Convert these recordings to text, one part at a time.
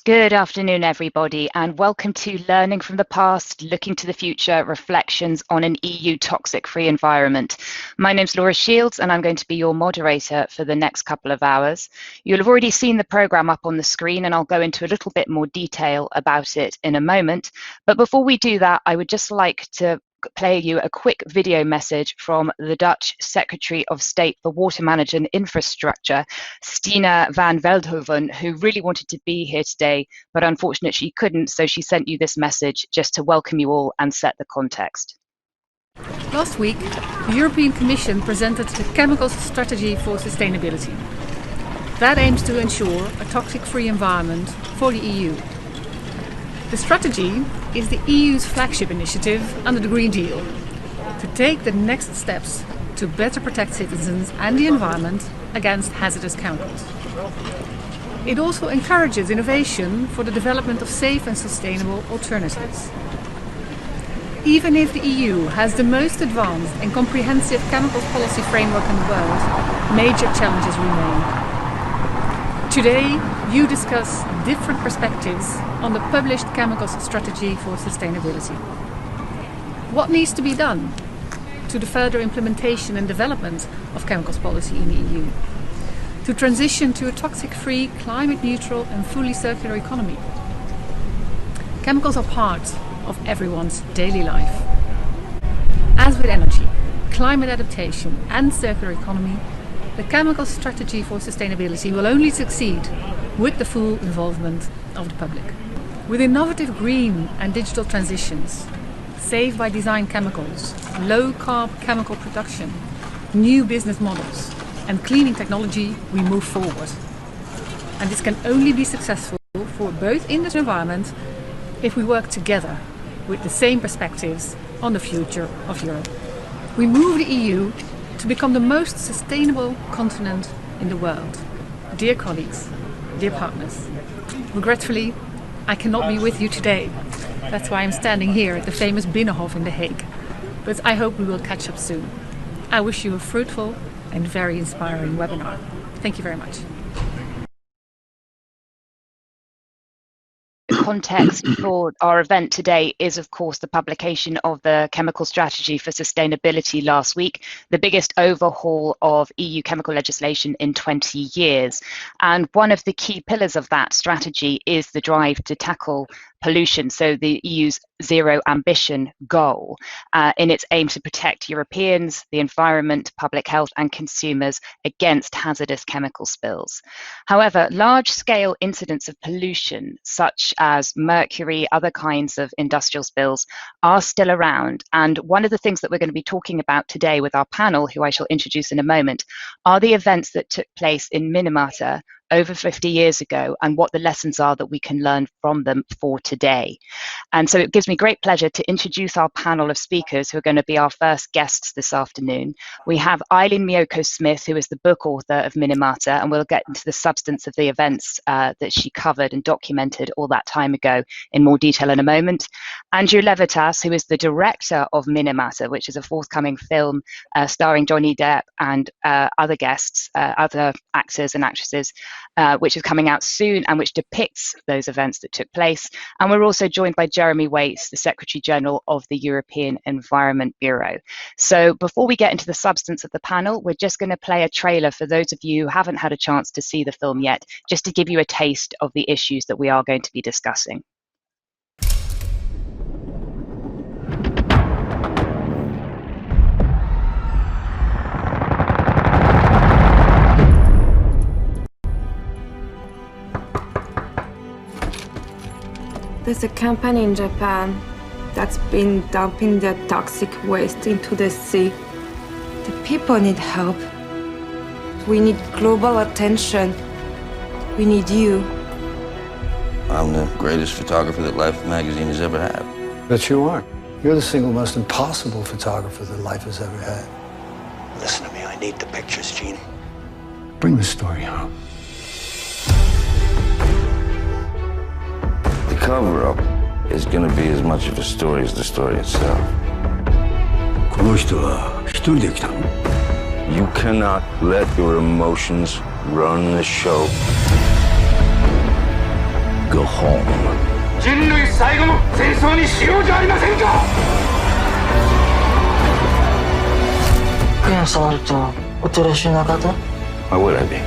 Good afternoon, everybody, and welcome to Learning from the Past, Looking to the Future, Reflections on an EU Toxic-Free Environment. My name's Laura Shields, and I'm going to be your moderator for the next couple of hours. You'll have already seen the programme up on the screen, and I'll go into a little bit more detail about it in a moment. But before we do that, I would just like to play you a quick video message from the Dutch Secretary of State for Water Management and Infrastructure, Stina van Veldhoven, who really wanted to be here today, but unfortunately she couldn't, so she sent you this message just to welcome you all and set the context. Last week, the European Commission presented the Chemicals Strategy for Sustainability. That aims to ensure a toxic-free environment for the EU. The strategy is the EU's flagship initiative under the Green Deal to take the next steps to better protect citizens and the environment against hazardous chemicals. It also encourages innovation for the development of safe and sustainable alternatives. Even if the EU has the most advanced and comprehensive chemicals policy framework in the world, major challenges remain. Today, you discuss different perspectives on the published Chemicals Strategy for Sustainability. What needs to be done to the further implementation and development of chemicals policy in the EU, to transition to a toxic-free, climate-neutral and fully circular economy? Chemicals are part of everyone's daily life. As with energy, climate adaptation and circular economy, the Chemical Strategy for Sustainability will only succeed with the full involvement of the public. With innovative green and digital transitions, safe by design chemicals, low-carb chemical production, new business models and cleaning technology, we move forward. And this can only be successful for both industry and environment if we work together with the same perspectives on the future of Europe. We move the EU to become the most sustainable continent in the world. Dear colleagues, dear partners, regretfully, I cannot be with you today. That's why I'm standing here at the famous Binnenhof in The Hague. But I hope we will catch up soon. I wish you a fruitful and very inspiring webinar. Thank you very much. The context for our event today is, of course, the publication of the Chemical Strategy for Sustainability last week, the biggest overhaul of EU chemical legislation in 20 years. And one of the key pillars of that strategy is the drive to tackle pollution, so the EU's zero ambition goal, in its aim to protect Europeans, the environment, public health and consumers against hazardous chemical spills. However, large-scale incidents of pollution, such as mercury, other kinds of industrial spills, are still around. And one of the things that we're going to be talking about today with our panel, who I shall introduce in a moment, are the events that took place in Minamata over 50 years ago and what the lessons are that we can learn from them for today. And so it gives me great pleasure to introduce our panel of speakers who are going to be our first guests this afternoon. We have Aileen Mioko Smith, who is the book author of Minamata, and we'll get into the substance of the events that she covered and documented all that time ago in more detail in a moment. Andrew Levitas, who is the director of Minamata, which is a forthcoming film starring Johnny Depp and other guests, other actors and actresses, which is coming out soon and which depicts those events that took place. And we're also joined by Jeremy Wates, the Secretary General of the European Environment Bureau. So before we get into the substance of the panel, we're just going to play a trailer for those of you who haven't had a chance to see the film yet, just to give you a taste of the issues that we are going to be discussing. There's a company in Japan that's been dumping their toxic waste into the sea. The people need help. We need global attention. We need you. I'm the greatest photographer that Life magazine has ever had. But you are. You're the single most impossible photographer that Life has ever had. Listen to me, I need the pictures, Gene. Bring the story home. The cover-up is going to be as much of a story as the story itself. この人は一人で来たの? You cannot let your emotions run the show. go home. 人類最後の戦争にしようじゃありませんか。ゴンさんとおとなしな方? Why would I be?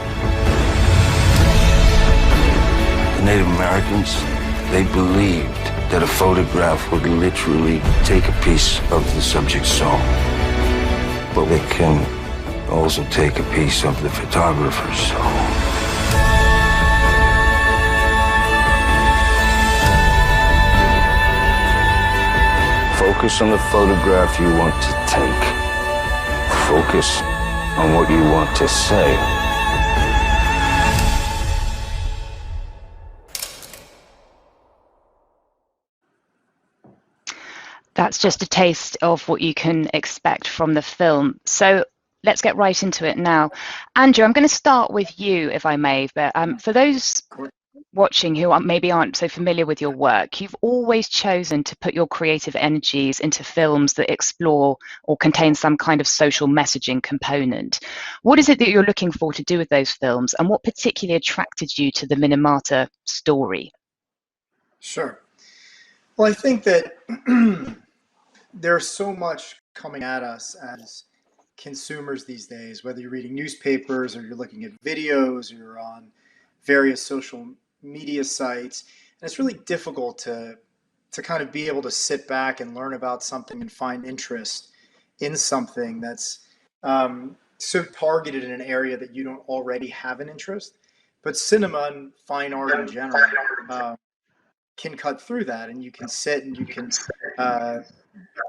The Native Americans, they believed that a photograph would literally take a piece of the subject's soul. But it can also take a piece of the photographer's soul. Focus on the photograph you want to take. Focus on what you want to say. That's just a taste of what you can expect from the film. So let's get right into it now. Andrew, I'm going to start with you, if I may. But for those watching who maybe aren't so familiar with your work, you've always chosen to put your creative energies into films that explore or contain some kind of social messaging component. What is it that you're looking for to do with those films, and what particularly attracted you to the Minamata story? Sure. Well, I think that there's so much coming at us as consumers these days, whether you're reading newspapers or you're looking at videos or you're on various social media sites. And it's really difficult to kind of be able to sit back and learn about something and find interest in something that's so targeted in an area that you don't already have an interest. But cinema and fine art in general can cut through that, and you can sit and you can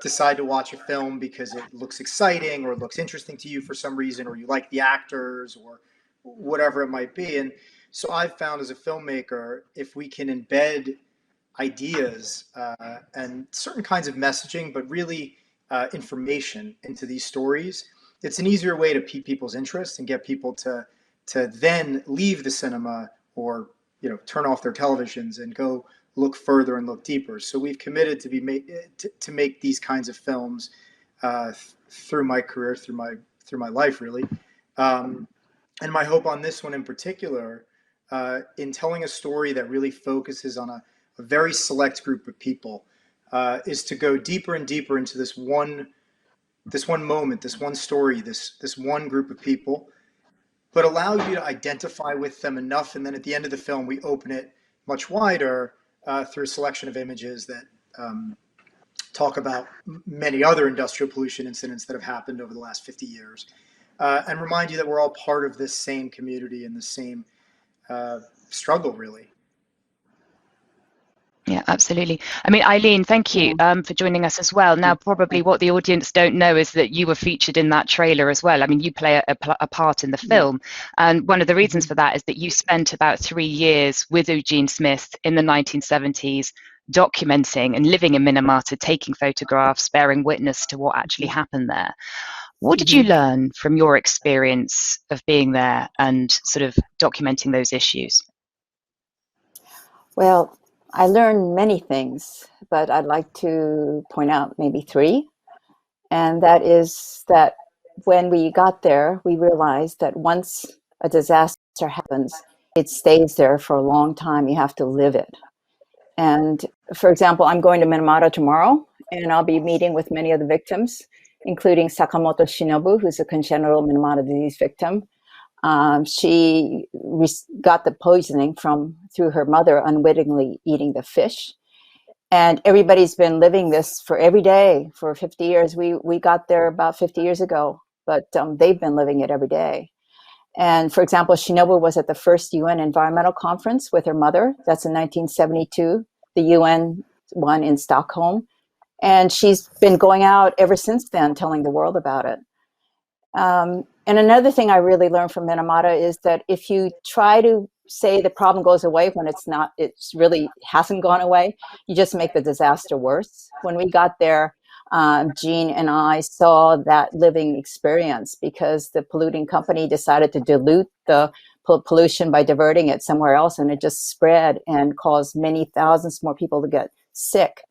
decide to watch a film because it looks exciting or it looks interesting to you for some reason, or you like the actors or whatever it might be. And so I've found as a filmmaker, if we can embed ideas and certain kinds of messaging, but really information into these stories, it's an easier way to pique people's interest and get people to then leave the cinema or turn off their televisions and go look further and look deeper. So we've committed to make these kinds of films through my career, through my life, really. And my hope on this one in particular, in telling a story that really focuses on a very select group of people, is to go deeper and deeper into this one moment, this one story, this one group of people, but allow you to identify with them enough. And then at the end of the film, we open it much wider through a selection of images that talk about many other industrial pollution incidents that have happened over the last 50 years, and remind you that we're all part of this same community and the same struggle, really. Yeah, absolutely. I mean, Aileen, thank you for joining us as well. Now, probably what the audience don't know is that you were featured in that trailer as well. I mean, you play a part in the film. And one of the reasons for that is that you spent about 3 years with Eugene Smith in the 1970s, documenting and living in Minamata, taking photographs, bearing witness to what actually happened there. What did you learn from your experience of being there and sort of documenting those issues? Well, I learned many things, but I'd like to point out maybe 3. And that is that when we got there, we realized that once a disaster happens, it stays there for a long time. You have to live it. And for example, I'm going to Minamata tomorrow, and I'll be meeting with many of the victims, including Sakamoto Shinobu, who's a congenital Minamata disease victim. She got the poisoning through her mother unwittingly eating the fish. And everybody's been living this for every day for 50 years. We got there about 50 years ago, but they've been living it every day. And for example, Shinobu was at the first UN environmental conference with her mother. That's in 1972, the UN one in Stockholm. And she's been going out ever since then, telling the world about it. And another thing I really learned from Minamata is that if you try to say the problem goes away when it really hasn't gone away, you just make the disaster worse. When we got there, Gene and I saw that living experience because the polluting company decided to dilute the pollution by diverting it somewhere else, and it just spread and caused many thousands more people to get sick.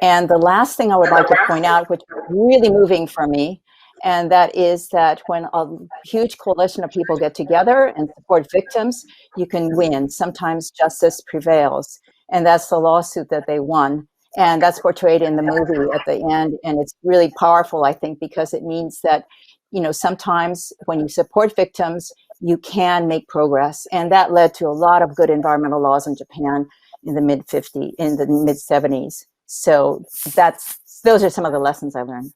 And the last thing I would like to point out, which was really moving for me, And that is that when a huge coalition of people get together and support victims, you can win. Sometimes justice prevails. And that's the lawsuit that they won. And that's portrayed in the movie at the end. And it's really powerful, I think, because it means that, you know, sometimes when you support victims, you can make progress. And that led to a lot of good environmental laws in Japan in the mid 70s. So those are some of the lessons I learned.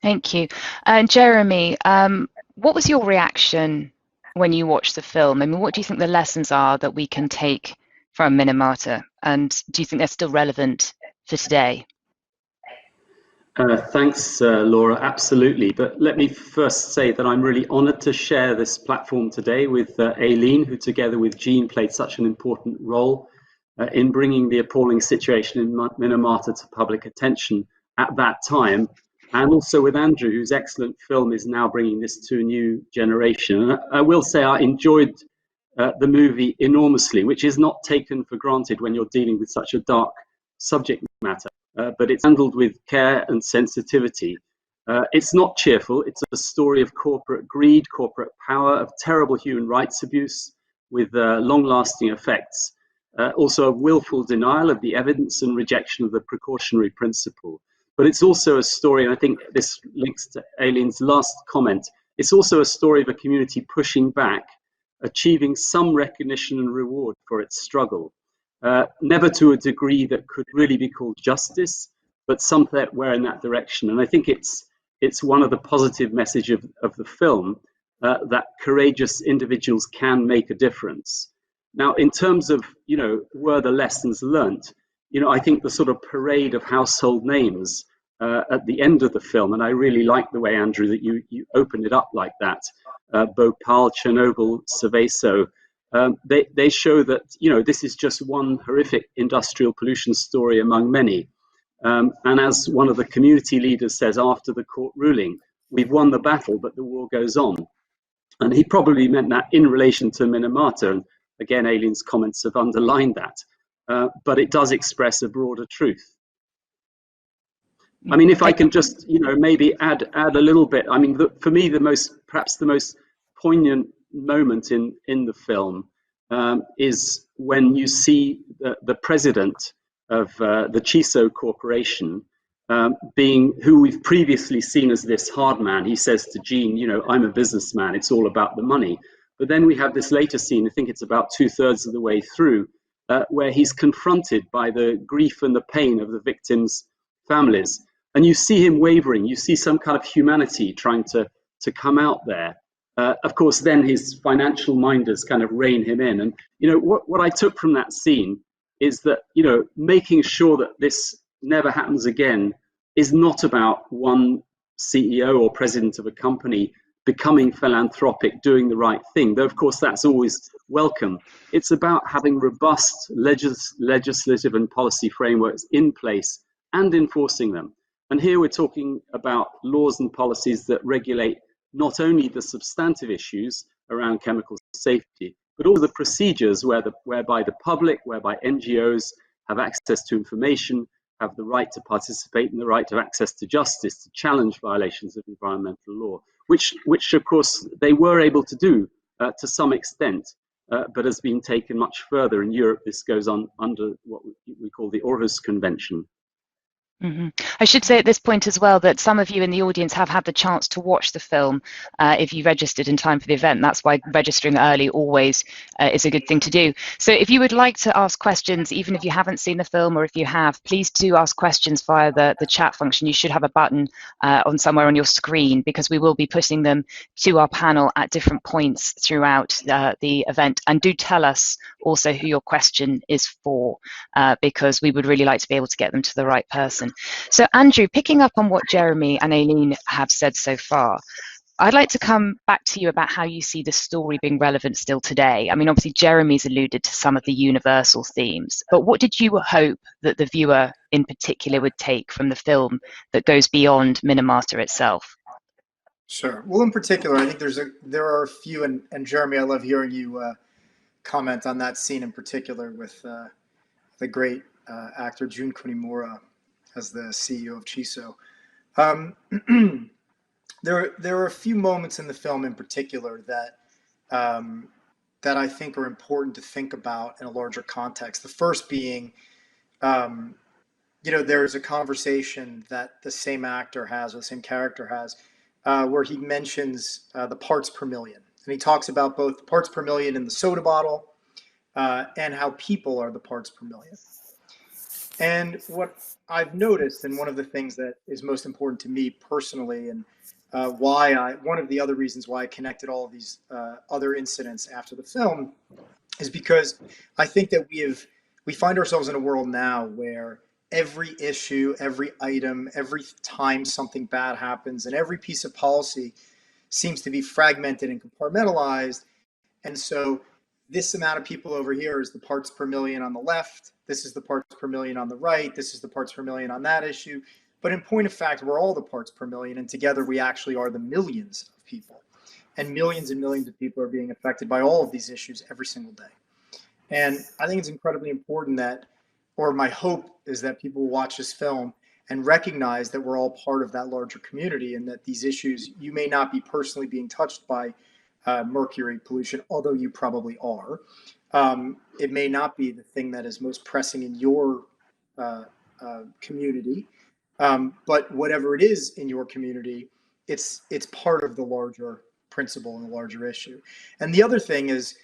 Thank you. And Jeremy, what was your reaction when you watched the film? I mean, what do you think the lessons are that we can take from Minamata? And do you think they're still relevant for today? Thanks, Laura. Absolutely. But let me first say that I'm really honored to share this platform today with Aileen, who together with Eugene played such an important role in bringing the appalling situation in Minamata to public attention at that time. And also with Andrew, whose excellent film is now bringing this to a new generation. And I will say I enjoyed the movie enormously, which is not taken for granted when you're dealing with such a dark subject matter. But it's handled with care and sensitivity. It's not cheerful. It's a story of corporate greed, corporate power, of terrible human rights abuse with long-lasting effects. Also of willful denial of the evidence and rejection of the precautionary principle. But it's also a story, and I think this links to Aileen's last comment, it's also a story of a community pushing back, achieving some recognition and reward for its struggle. Never to a degree that could really be called justice, but somewhere in that direction. And I think it's one of the positive messages of the film, that courageous individuals can make a difference. Now, in terms of, you know, were the lessons learnt, you know, I think the sort of parade of household names at the end of the film, and I really like the way, Andrew, that you opened it up like that, Bhopal, Chernobyl, Seveso, they show that, you know, this is just one horrific industrial pollution story among many. And as one of the community leaders says after the court ruling, we've won the battle, but the war goes on. And he probably meant that in relation to Minamata. And again, Aileen's comments have underlined that. But it does express a broader truth. I mean, if I can just, you know, maybe add a little bit. I mean, for me, perhaps the most poignant moment in the film is when you see the president of the Chiso Corporation who we've previously seen as this hard man. He says to Eugene, you know, I'm a businessman, it's all about the money. But then we have this later scene, I think it's about 2/3 of the way through, where he's confronted by the grief and the pain of the victims' families. And you see him wavering, you see some kind of humanity trying to come out there. Of course, then his financial minders kind of rein him in. And, you know, what I took from that scene is that, you know, making sure that this never happens again is not about one CEO or president of a company becoming philanthropic, doing the right thing, though of course that's always welcome. It's about having robust legislative and policy frameworks in place and enforcing them. And here we're talking about laws and policies that regulate not only the substantive issues around chemical safety, but all the procedures whereby the public, whereby NGOs have access to information, have the right to participate and the right to access to justice to challenge violations of environmental law, which of course they were able to do to some extent, but has been taken much further. In Europe, this goes on under what we call the Aarhus Convention. Mm-hmm. I should say at this point as well that some of you in the audience have had the chance to watch the film if you registered in time for the event. That's why registering early always is a good thing to do. So if you would like to ask questions, even if you haven't seen the film, or if you have, please do ask questions via the chat function. You should have a button on somewhere on your screen, because we will be putting them to our panel at different points throughout the event. And do tell us also who your question is for, because we would really like to be able to get them to the right person. So Andrew, picking up on what Jeremy and Aileen have said so far, I'd like to come back to you about how you see the story being relevant still today. I mean, obviously Jeremy's alluded to some of the universal themes, but what did you hope that the viewer in particular would take from the film that goes beyond Minamata itself? Sure. Well, in particular, I think there are a few, and Jeremy, I love hearing you comment on that scene in particular with the great actor Jun Kunimura as the CEO of Chiso. there are a few moments in the film in particular that that I think are important to think about in a larger context. The first being, there's a conversation that the same actor has, or the same character has, where he mentions the parts per million. And he talks about both the parts per million in the soda bottle and how people are the parts per million. And what I've noticed, and one of the things that is most important to me personally, and one of the other reasons why I connected all of these other incidents after the film, is because I think that we find ourselves in a world now where every issue, every item, every time something bad happens, and every piece of policy seems to be fragmented and compartmentalized. And so this amount of people over here is the parts per million on the left. This is the parts per million on the right. This is the parts per million on that issue. But in point of fact, we're all the parts per million, and together we actually are the millions of people. And millions of people are being affected by all of these issues every single day. And I think it's incredibly important that, or my hope is that people will watch this film and recognize that we're all part of that larger community, and that these issues, you may not be personally being touched by mercury pollution, although you probably are. It may not be the thing that is most pressing in your community, but whatever it is in your community, it's part of the larger principle and the larger issue. And the other thing is,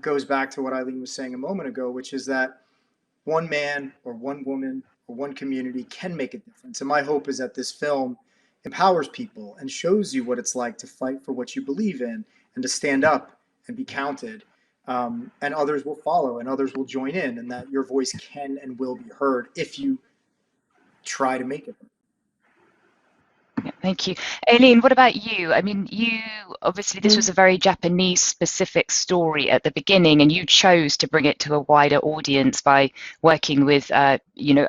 goes back to what Aileen was saying a moment ago, which is that one man or one woman or one community can make a difference. And my hope is that this film empowers people and shows you what it's like to fight for what you believe in and to stand up and be counted. And others will follow and others will join in, and that your voice can and will be heard if you try to make it. Yeah, thank you. Aileen, what about you? I mean, obviously this was a very Japanese specific story at the beginning, and you chose to bring it to a wider audience by working with, a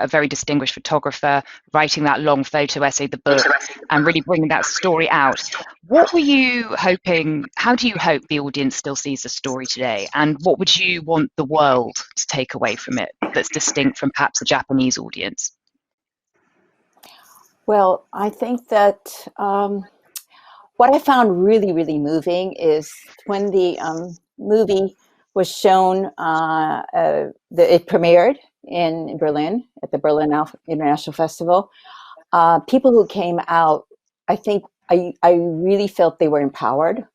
very distinguished photographer, writing that long photo essay, the book, and really bringing that story out. What were you hoping, how do you hope the audience still sees the story today? And what would you want the world to take away from it that's distinct from perhaps a Japanese audience? Well, I think that what I found really, really moving is when the movie was shown, it premiered in Berlin at the Berlin International Festival. People who came out, I think I really felt they were empowered.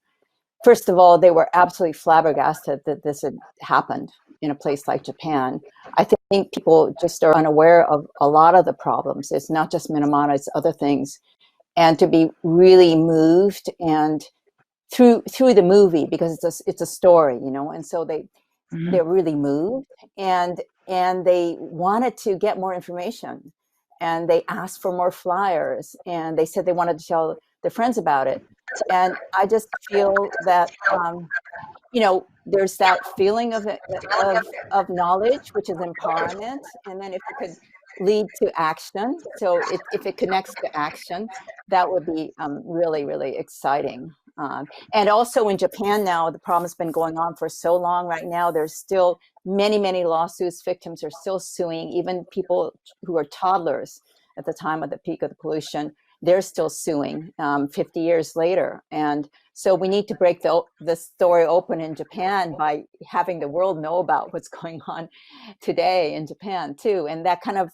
First of all, they were absolutely flabbergasted that this had happened in a place like Japan. I think people just are unaware of a lot of the problems. It's not just Minamata, it's other things. And to be really moved and through the movie, because it's a story, and so they're really moved, and they wanted to get more information, and they asked for more flyers, and they said they wanted to tell their friends about it. And I just feel that there's that feeling of knowledge, which is empowerment, and then if it could lead to action, so if it connects to action, that would be really, really exciting. And also in Japan now, the problem's been going on for so long. Right now, there's still many, many lawsuits. Victims are still suing, even people who are toddlers at the time of the peak of the pollution. They're still suing 50 years later. And so we need to break the story open in Japan by having the world know about what's going on today in Japan too. And that kind of,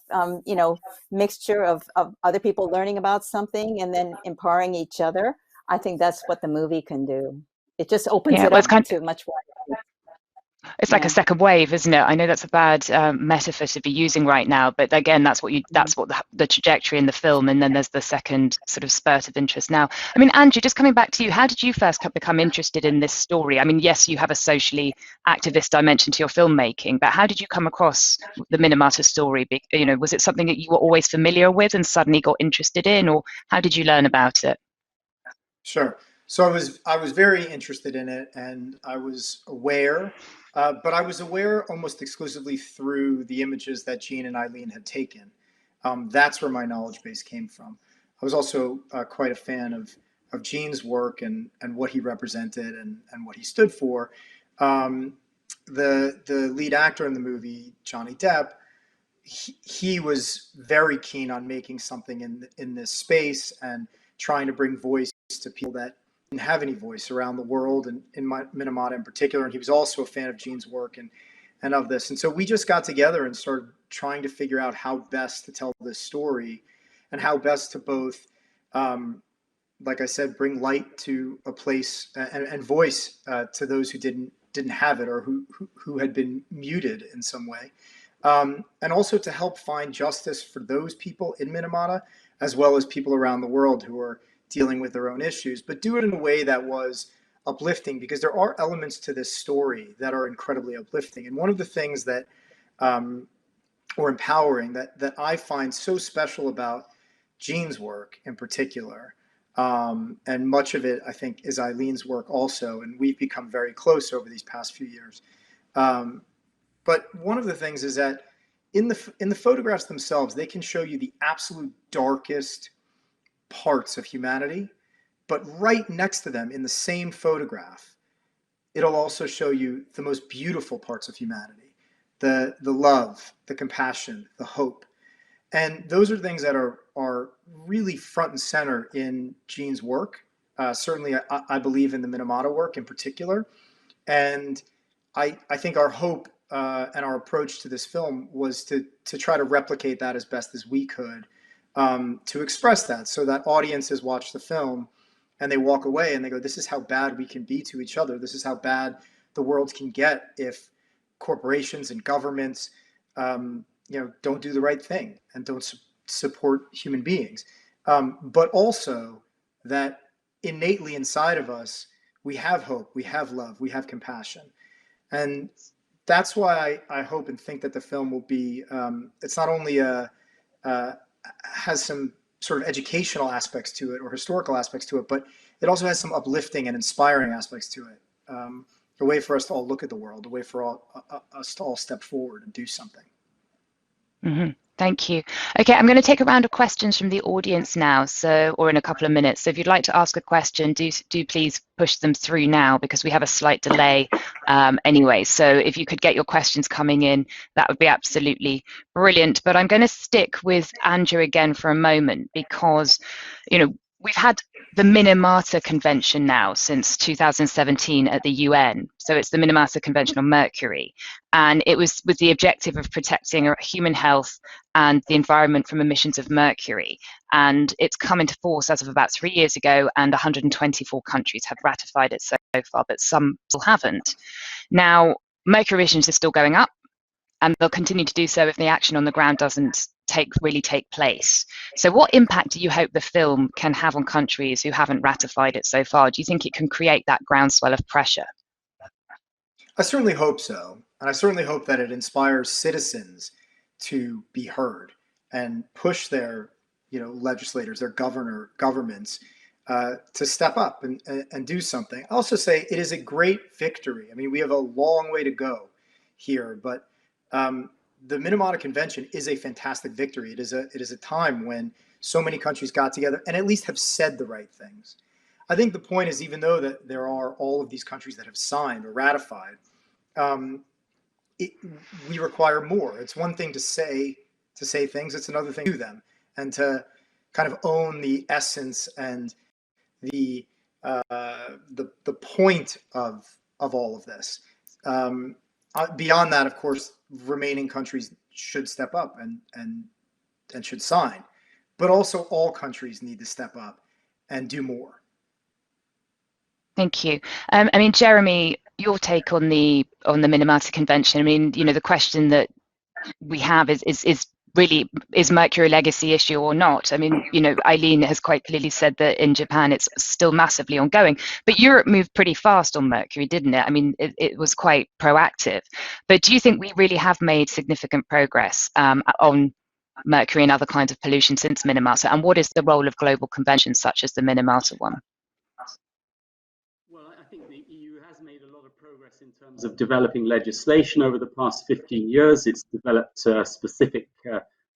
mixture of other people learning about something and then empowering each other. I think that's what the movie can do. It just opens it up to much wider. It's like a second wave, isn't it? I know that's a bad metaphor to be using right now, but again, that's what the trajectory in the film, and then there's the second sort of spurt of interest now. I mean, Andrew, just coming back to you, how did you first become interested in this story? I mean, yes, you have a socially activist dimension to your filmmaking, but how did you come across the Minamata story? Was it something that you were always familiar with and suddenly got interested in, or how did you learn about it? Sure. So I was very interested in it, and I was aware. But I was aware almost exclusively through the images that Gene and Aileen had taken. That's where my knowledge base came from. I was also quite a fan of Gene's work and what he represented and what he stood for. The lead actor in the movie, Johnny Depp, he was very keen on making something in this space and trying to bring voice to people that didn't have any voice around the world, and in Minamata in particular. And he was also a fan of Gene's work and of this. And so we just got together and started trying to figure out how best to tell this story and how best to both, like I said, bring light to a place and voice to those who didn't have it, or who had been muted in some way. And also to help find justice for those people in Minamata, as well as people around the world who are dealing with their own issues, but do it in a way that was uplifting, because there are elements to this story that are incredibly uplifting. And one of the things that, or empowering, that I find so special about Gene's work in particular, and much of it, I think, is Aileen's work also, and we've become very close over these past few years. But one of the things is that in the photographs themselves, they can show you the absolute darkest parts of humanity, but right next to them in the same photograph, it'll also show you the most beautiful parts of humanity, the love, the compassion, the hope. And those are things that are really front and center in Gene's work. Certainly, I believe in the Minamata work in particular. And I think our hope and our approach to this film was to try to replicate that as best as we could, to express that, so that audiences watch the film and they walk away and they go, this is how bad we can be to each other. This is how bad the world can get if corporations and governments don't do the right thing and don't support human beings. But also that innately inside of us, we have hope, we have love, we have compassion. And that's why I hope and think that the film will be, it's not only has some sort of educational aspects to it or historical aspects to it, but it also has some uplifting and inspiring aspects to it. A way for us to all look at the world, a way for us to all step forward and do something. Mm-hmm. Thank you. Okay, I'm going to take a round of questions from the audience now, or in a couple of minutes. So if you'd like to ask a question, do please push them through now, because we have a slight delay anyway. So if you could get your questions coming in, that would be absolutely brilliant. But I'm going to stick with Andrew again for a moment, because, we've had the Minamata Convention now since 2017 at the UN. So it's the Minamata Convention on Mercury. And it was with the objective of protecting human health and the environment from emissions of mercury. And it's come into force as of about 3 years ago, and 124 countries have ratified it so far, but some still haven't. Now, mercury emissions are still going up, and they'll continue to do so if the action on the ground doesn't really take place. So what impact do you hope the film can have on countries who haven't ratified it so far? Do you think it can create that groundswell of pressure? I certainly hope so. And I certainly hope that it inspires citizens to be heard and push their legislators, their governments to step up and do something. I also say it is a great victory. I mean, we have a long way to go here, but the Minamata Convention is a fantastic victory. It is a time when so many countries got together and at least have said the right things. I think the point is, even though that there are all of these countries that have signed or ratified, we require more. It's one thing to say things; it's another thing to do them, and to kind of own the essence and the point of all of this. Beyond that, of course, remaining countries should step up and should sign, but also all countries need to step up and do more. Thank you. I mean, Jeremy, your take on the Minamata Convention. I mean, the question that we have is really, is mercury a legacy issue or not? I mean, Aileen has quite clearly said that in Japan it's still massively ongoing, but Europe moved pretty fast on mercury, didn't it? I mean, it was quite proactive. But do you think we really have made significant progress on mercury and other kinds of pollution since Minamata? And what is the role of global conventions such as the Minamata one? Well, I think the EU has made a lot of progress in terms of developing legislation over the past 15 years. It's developed specific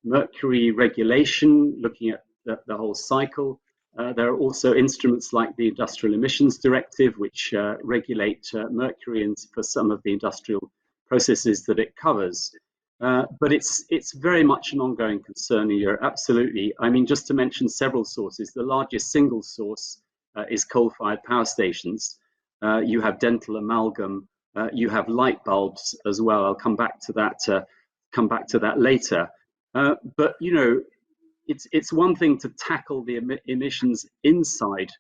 mercury regulation, looking at the whole cycle. There are also instruments like the Industrial Emissions Directive, which regulate mercury for some of the industrial processes that it covers. But it's very much an ongoing concern in Europe, absolutely. I mean, just to mention several sources, the largest single source is coal-fired power stations. You have dental amalgam. You have light bulbs as well. I'll come back to that. Later. But you know, it's one thing to tackle the emissions inside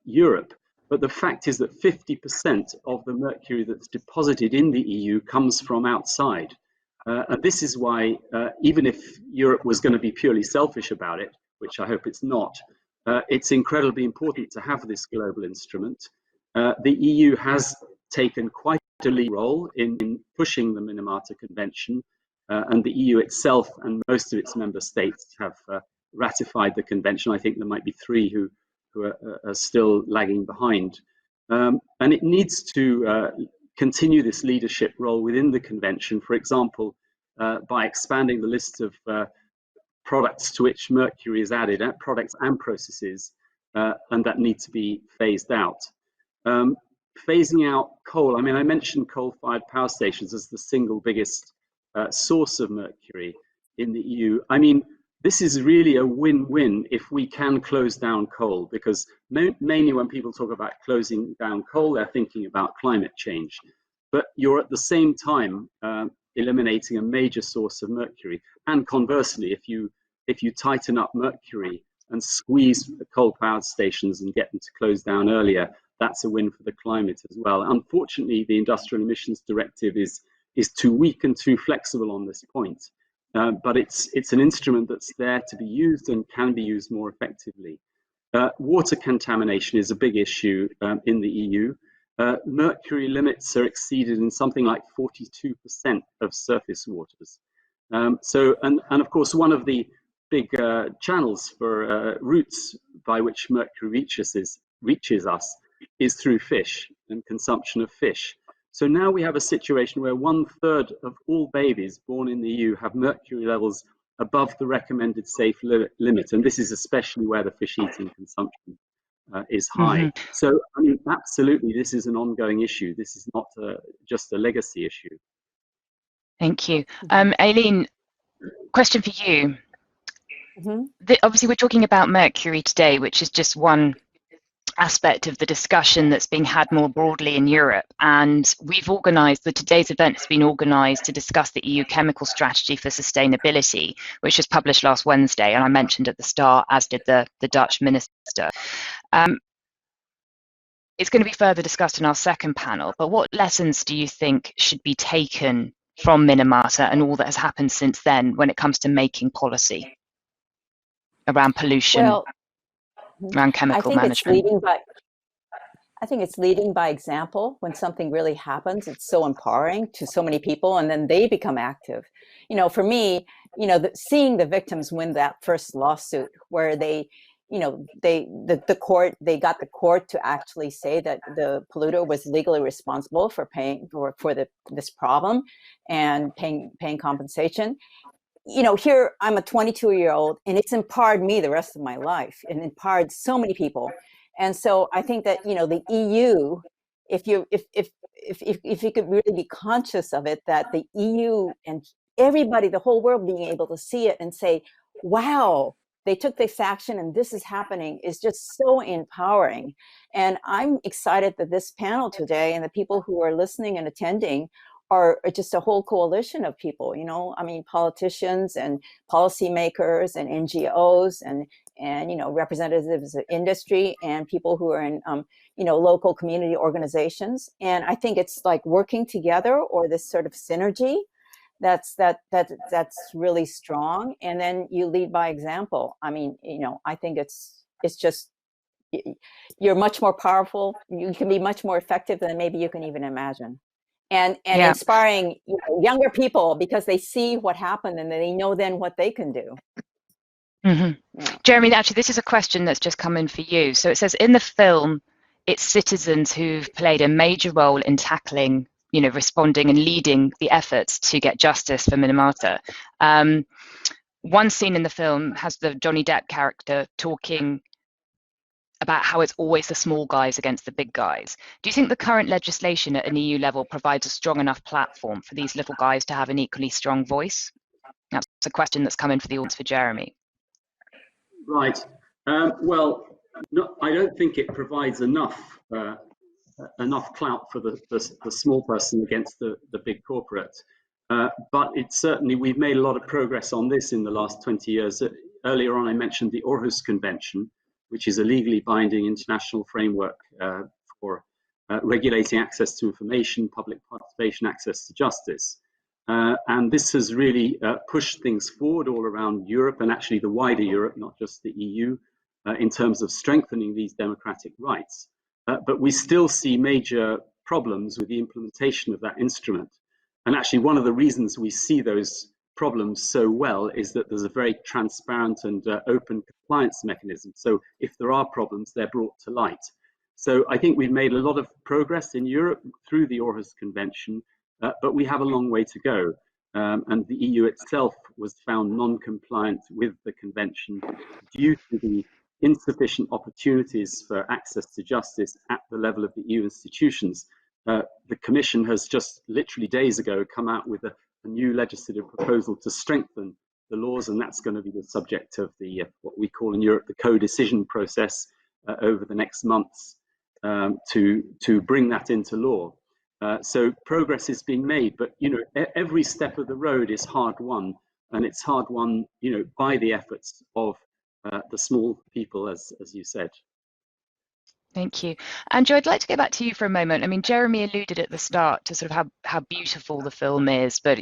Europe, but the fact is that 50% of the mercury that's deposited in the EU comes from outside. And this is why, even if Europe was going to be purely selfish about it, which I hope it's not, it's incredibly important to have this global instrument. The EU has taken quite a lead role in pushing the Minamata Convention, and the EU itself and most of its member states have ratified the convention. I think there might be 3 who are still lagging behind. And it needs to continue this leadership role within the convention, for example, by expanding the list of products to which mercury is added, products and processes, and that need to be phased out. Phasing out coal, I mean, I mentioned coal-fired power stations as the single biggest source of mercury in the EU. I mean, this is really a win-win if we can close down coal, because mainly when people talk about closing down coal, they're thinking about climate change. But you're at the same time eliminating a major source of mercury. And conversely, if you tighten up mercury and squeeze the coal power stations and get them to close down earlier, that's a win for the climate as well. Unfortunately, the Industrial Emissions Directive is too weak and too flexible on this point. But it's an instrument that's there to be used and can be used more effectively. Water contamination is a big issue in the EU. Mercury limits are exceeded in something like 42% of surface waters. And of course, one of the big channels for routes by which mercury reaches us is through fish and consumption of fish. So now we have a situation where 1/3 of all babies born in the EU have mercury levels above the recommended safe limit. And this is especially where the fish eating consumption is high. Mm-hmm. So, I mean, absolutely, this is an ongoing issue. This is not just a legacy issue. Thank you. Aileen, question for you. Mm-hmm. Obviously, we're talking about mercury today, which is just one aspect of the discussion that's being had more broadly in Europe. And we've organised, today's event has been organised to discuss the EU chemical strategy for sustainability, which was published last Wednesday. And I mentioned at the start, as did the Dutch minister. It's going to be further discussed in our second panel, but what lessons do you think should be taken from Minamata and all that has happened since then when it comes to making policy around pollution? Well, around chemical management. I think it's leading by example. When something really happens, it's so empowering to so many people, and then they become active. You know, for me, you know, seeing the victims win that first lawsuit where they, you know, they got the court to actually say that the polluter was legally responsible for paying for this problem and paying compensation. You know, here I'm a 22-year-old, and it's empowered me the rest of my life, and empowered so many people. And so I think that, you know, the EU, if you could really be conscious of it, that the EU and everybody, the whole world, being able to see it and say, wow, they took this action and this is happening, is just so empowering. And I'm excited that this panel today and the people who are listening and attending are just a whole coalition of people, you know, I mean, politicians and policymakers and NGOs and you know, representatives of industry and people who are in, you know, local community organizations. And I think it's like working together, or this sort of synergy that's really strong. And then you lead by example. I mean, you know, I think it's just, you're much more powerful. You can be much more effective than maybe you can even imagine. And yeah, inspiring, you know, younger people, because they see what happened and they know then what they can do. Mm-hmm. Yeah. Jeremy, actually, this is a question that's just come in for you. So it says, in the film, it's citizens who've played a major role in tackling, you know, responding and leading the efforts to get justice for Minamata. One scene in the film has the Johnny Depp character talking about how it's always the small guys against the big guys. Do you think the current legislation at an EU level provides a strong enough platform for these little guys to have an equally strong voice? That's a question that's come in for the audience for Jeremy. Right. Well, I don't think it provides enough clout for the small person against the big corporate. But it's certainly, we've made a lot of progress on this in the last 20 years. Earlier on, I mentioned the Aarhus Convention, which is a legally binding international framework for regulating access to information, public participation, access to justice. And this has really pushed things forward all around Europe, and actually the wider Europe, not just the EU, in terms of strengthening these democratic rights. But we still see major problems with the implementation of that instrument. And actually, one of the reasons we see those problems so well is that there's a very transparent and open compliance mechanism. So if there are problems, they're brought to light. So I think we've made a lot of progress in Europe through the Aarhus Convention, but we have a long way to go. And the EU itself was found non-compliant with the convention due to the insufficient opportunities for access to justice at the level of the EU institutions. The Commission has just literally days ago come out with a new legislative proposal to strengthen the laws, and that's going to be the subject of the what we call in Europe the co-decision process over the next months to bring that into law. So progress is being made, but every step of the road is hard won, and it's hard won by the efforts of the small people, as you said. Thank you. Andrew, I'd like to go back to you for a moment. I mean, Jeremy alluded at the start to sort of how beautiful the film is, but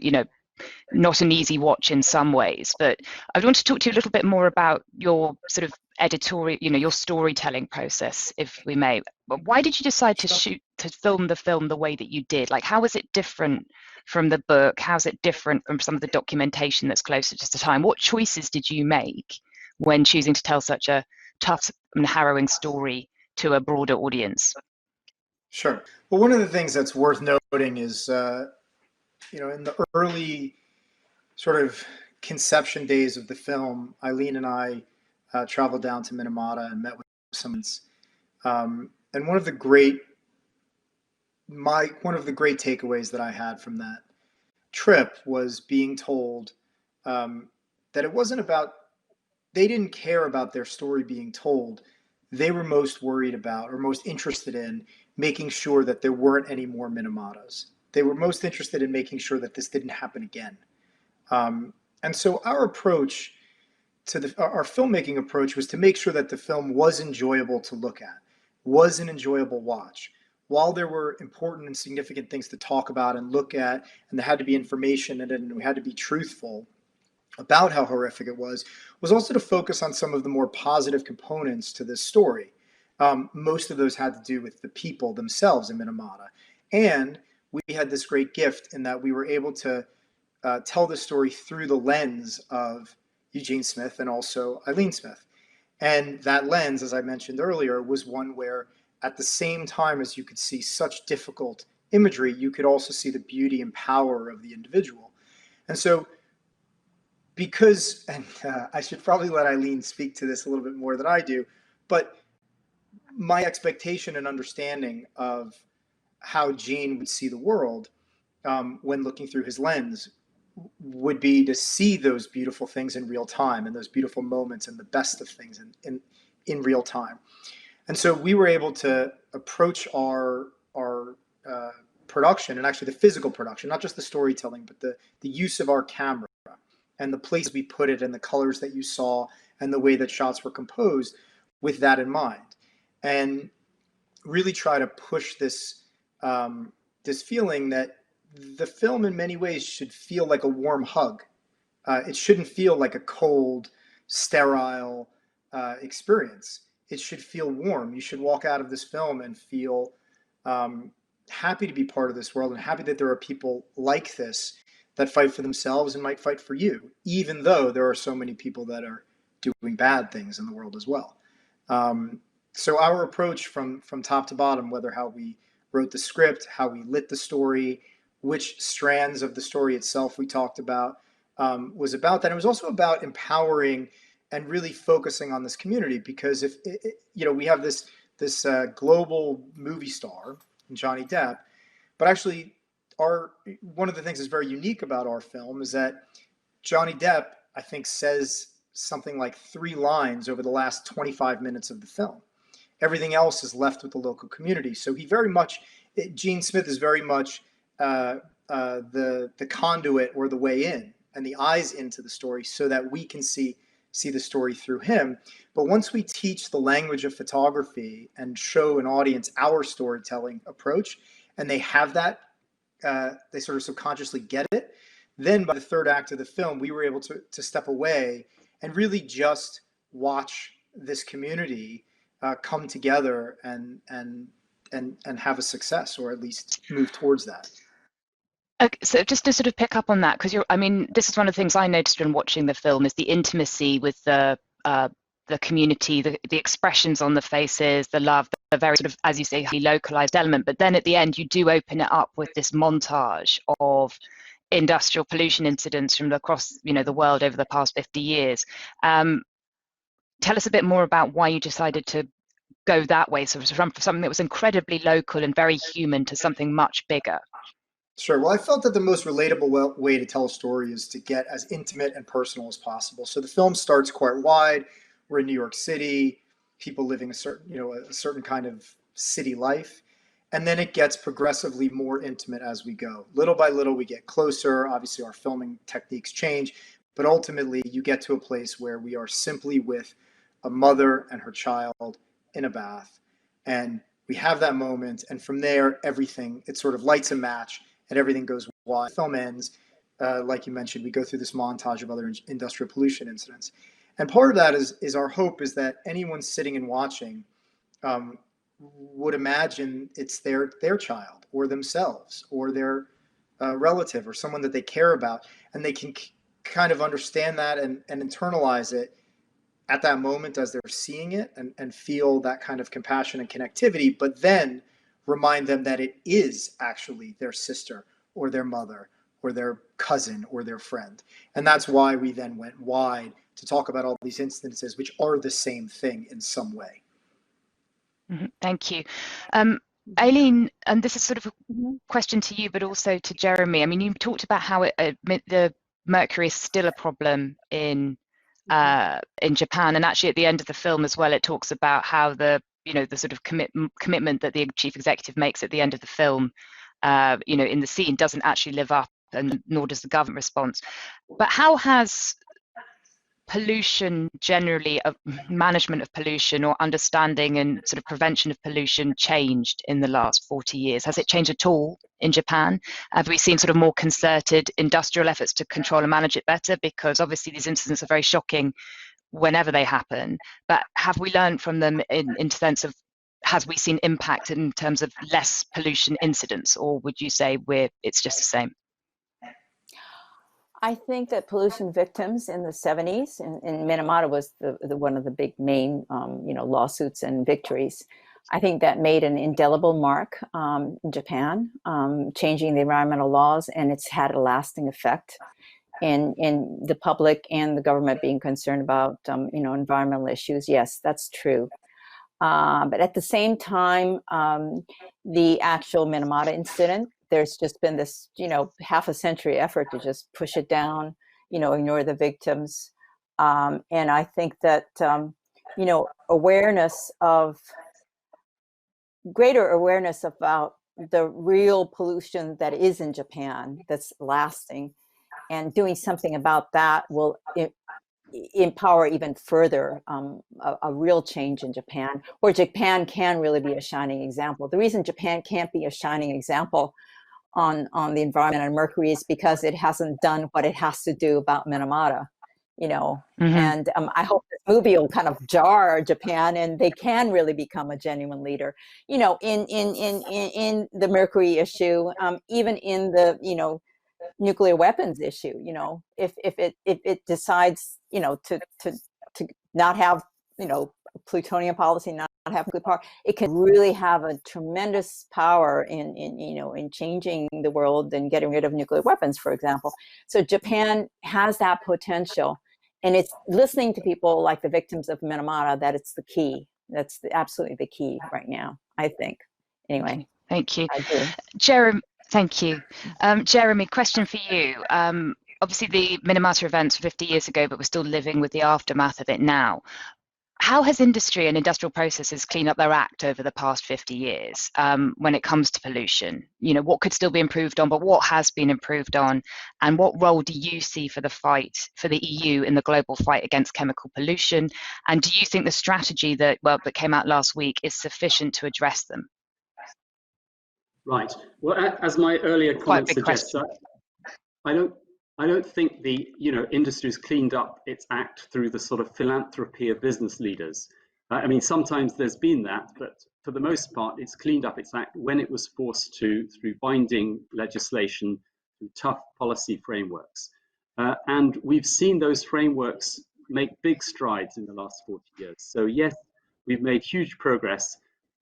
not an easy watch in some ways. But I want to talk to you a little bit more about your sort of editorial, your storytelling process, if we may. Why did you decide to film the film the way that you did? Like, how was it different from the book? How's it different from some of the documentation that's closer to the time? What choices did you make when choosing to tell such a tough and harrowing story to a broader audience? Sure. Well, one of the things that's worth noting is, in the early sort of conception days of the film, Aileen and I traveled down to Minamata and met with someone. And one of the great takeaways that I had from that trip was being told that it wasn't about, they didn't care about their story being told. They were most worried about, or most interested in, making sure that there weren't any more Minamatas. They were most interested in making sure that this didn't happen again. And so our approach to our filmmaking approach was to make sure that the film was enjoyable to look at, was an enjoyable watch. While there were important and significant things to talk about and look at, and there had to be information in it, and we had to be truthful about how horrific it was also to focus on some of the more positive components to this story. Most of those had to do with the people themselves in Minamata. And we had this great gift in that we were able to tell the story through the lens of Eugene Smith and also Aileen Smith. And that lens, as I mentioned earlier, was one where at the same time as you could see such difficult imagery, you could also see the beauty and power of the individual. And so because, and I should probably let Aileen speak to this a little bit more than I do, but my expectation and understanding of how Gene would see the world when looking through his lens would be to see those beautiful things in real time, and those beautiful moments and the best of things in real time. And so we were able to approach our production, and actually the physical production, not just the storytelling, but the use of our camera and the place we put it and the colors that you saw and the way that shots were composed with that in mind. And really try to push this this feeling that the film in many ways should feel like a warm hug. It shouldn't feel like a cold, sterile experience. It should feel warm. You should walk out of this film and feel happy to be part of this world, and happy that there are people like this that fight for themselves and might fight for you, even though there are so many people that are doing bad things in the world as well. So our approach from top to bottom, whether how we wrote the script, how we lit the story, which strands of the story itself we talked about, was about that. It was also about empowering and really focusing on this community, because if we have this global movie star, Johnny Depp, but actually one of the things that's very unique about our film is that Johnny Depp, I think, says something like 3 lines over the last 25 minutes of the film. Everything else is left with the local community. So Gene Smith is very much the conduit or the way in and the eyes into the story so that we can see the story through him. But once we teach the language of photography and show an audience our storytelling approach, and they have that, they sort of subconsciously get it, then by the third act of the film, we were able to step away and really just watch this community come together and have a success, or at least move towards that. Okay, so just to sort of pick up on that, because this is one of the things I noticed when watching the film, is the intimacy with the community, the expressions on the faces, the love, the very sort of, as you say, localized element. But then at the end, you do open it up with this montage of industrial pollution incidents from across, the world over the past 50 years. Tell us a bit more about why you decided to go that way, so from something that was incredibly local and very human to something much bigger. Sure. Well, I felt that the most relatable way to tell a story is to get as intimate and personal as possible. So the film starts quite wide. We're in New York City, people living a certain kind of city life. And then it gets progressively more intimate as we go. Little by little, we get closer. Obviously, our filming techniques change. But ultimately, you get to a place where we are simply with a mother and her child in a bath. And we have that moment. And from there, everything, it sort of lights a match. And everything goes wide. The film ends, like you mentioned, we go through this montage of other industrial pollution incidents. And part of that is our hope is that anyone sitting and watching would imagine it's their child or themselves or their relative or someone that they care about. And they can kind of understand that and internalize it at that moment as they're seeing it and feel that kind of compassion and connectivity, but then remind them that it is actually their sister or their mother or their cousin or their friend. And that's why we then went wide to talk about all these instances, which are the same thing in some way. Thank you. Aileen, and this is sort of a question to you, but also to Jeremy. I mean, you talked about how the mercury is still a problem in Japan, and actually at the end of the film as well, it talks about how the sort of commitment that the chief executive makes at the end of the film, in the scene, doesn't actually live up, and nor does the government response. But how has pollution generally, management of pollution or understanding and sort of prevention of pollution changed in the last 40 years? Has it changed at all in Japan? Have we seen sort of more concerted industrial efforts to control and manage it better? Because obviously these incidents are very shocking whenever they happen, but have we learned from them in sense of, has we seen impact in terms of less pollution incidents, or would you say it's just the same? I think that pollution victims in the 70s, and Minamata was the one of the big main lawsuits and victories. I think that made an indelible mark in Japan, changing the environmental laws, and it's had a lasting effect in the public and the government being concerned about environmental issues. Yes, that's true. But at the same time, the actual Minamata incident, there's just been this, half a century effort to just push it down, ignore the victims. And I think that, greater awareness about the real pollution that is in Japan that's lasting, and doing something about that will empower even further a real change in Japan, where Japan can really be a shining example. The reason Japan can't be a shining example on the environment and mercury is because it hasn't done what it has to do about Minamata, and I hope this movie will kind of jar Japan and they can really become a genuine leader, in the mercury issue, even in the, nuclear weapons issue. If it decides, to not have, plutonium policy, not have nuclear power, it can really have a tremendous power in changing the world and getting rid of nuclear weapons, for example. So Japan has that potential, and it's listening to people like the victims of Minamata that it's the key. That's absolutely the key right now, I think. Anyway. Thank you. Jeremy, thank you. Jeremy, question for you. obviously the Minamata events 50 years ago, but we're still living with the aftermath of it now. How has industry and industrial processes cleaned up their act over the past 50 years when it comes to pollution? You know, what could still be improved on, but what has been improved on? And what role do you see for the fight, for the EU in the global fight against chemical pollution? And do you think the strategy that came out last week is sufficient to address them? Right. Well, as my earlier comment suggests, I don't think the industry's cleaned up its act through the sort of philanthropy of business leaders. I mean, sometimes there's been that, but for the most part, it's cleaned up its act when it was forced to through binding legislation, through tough policy frameworks. And we've seen those frameworks make big strides in the last 40 years. So yes, we've made huge progress,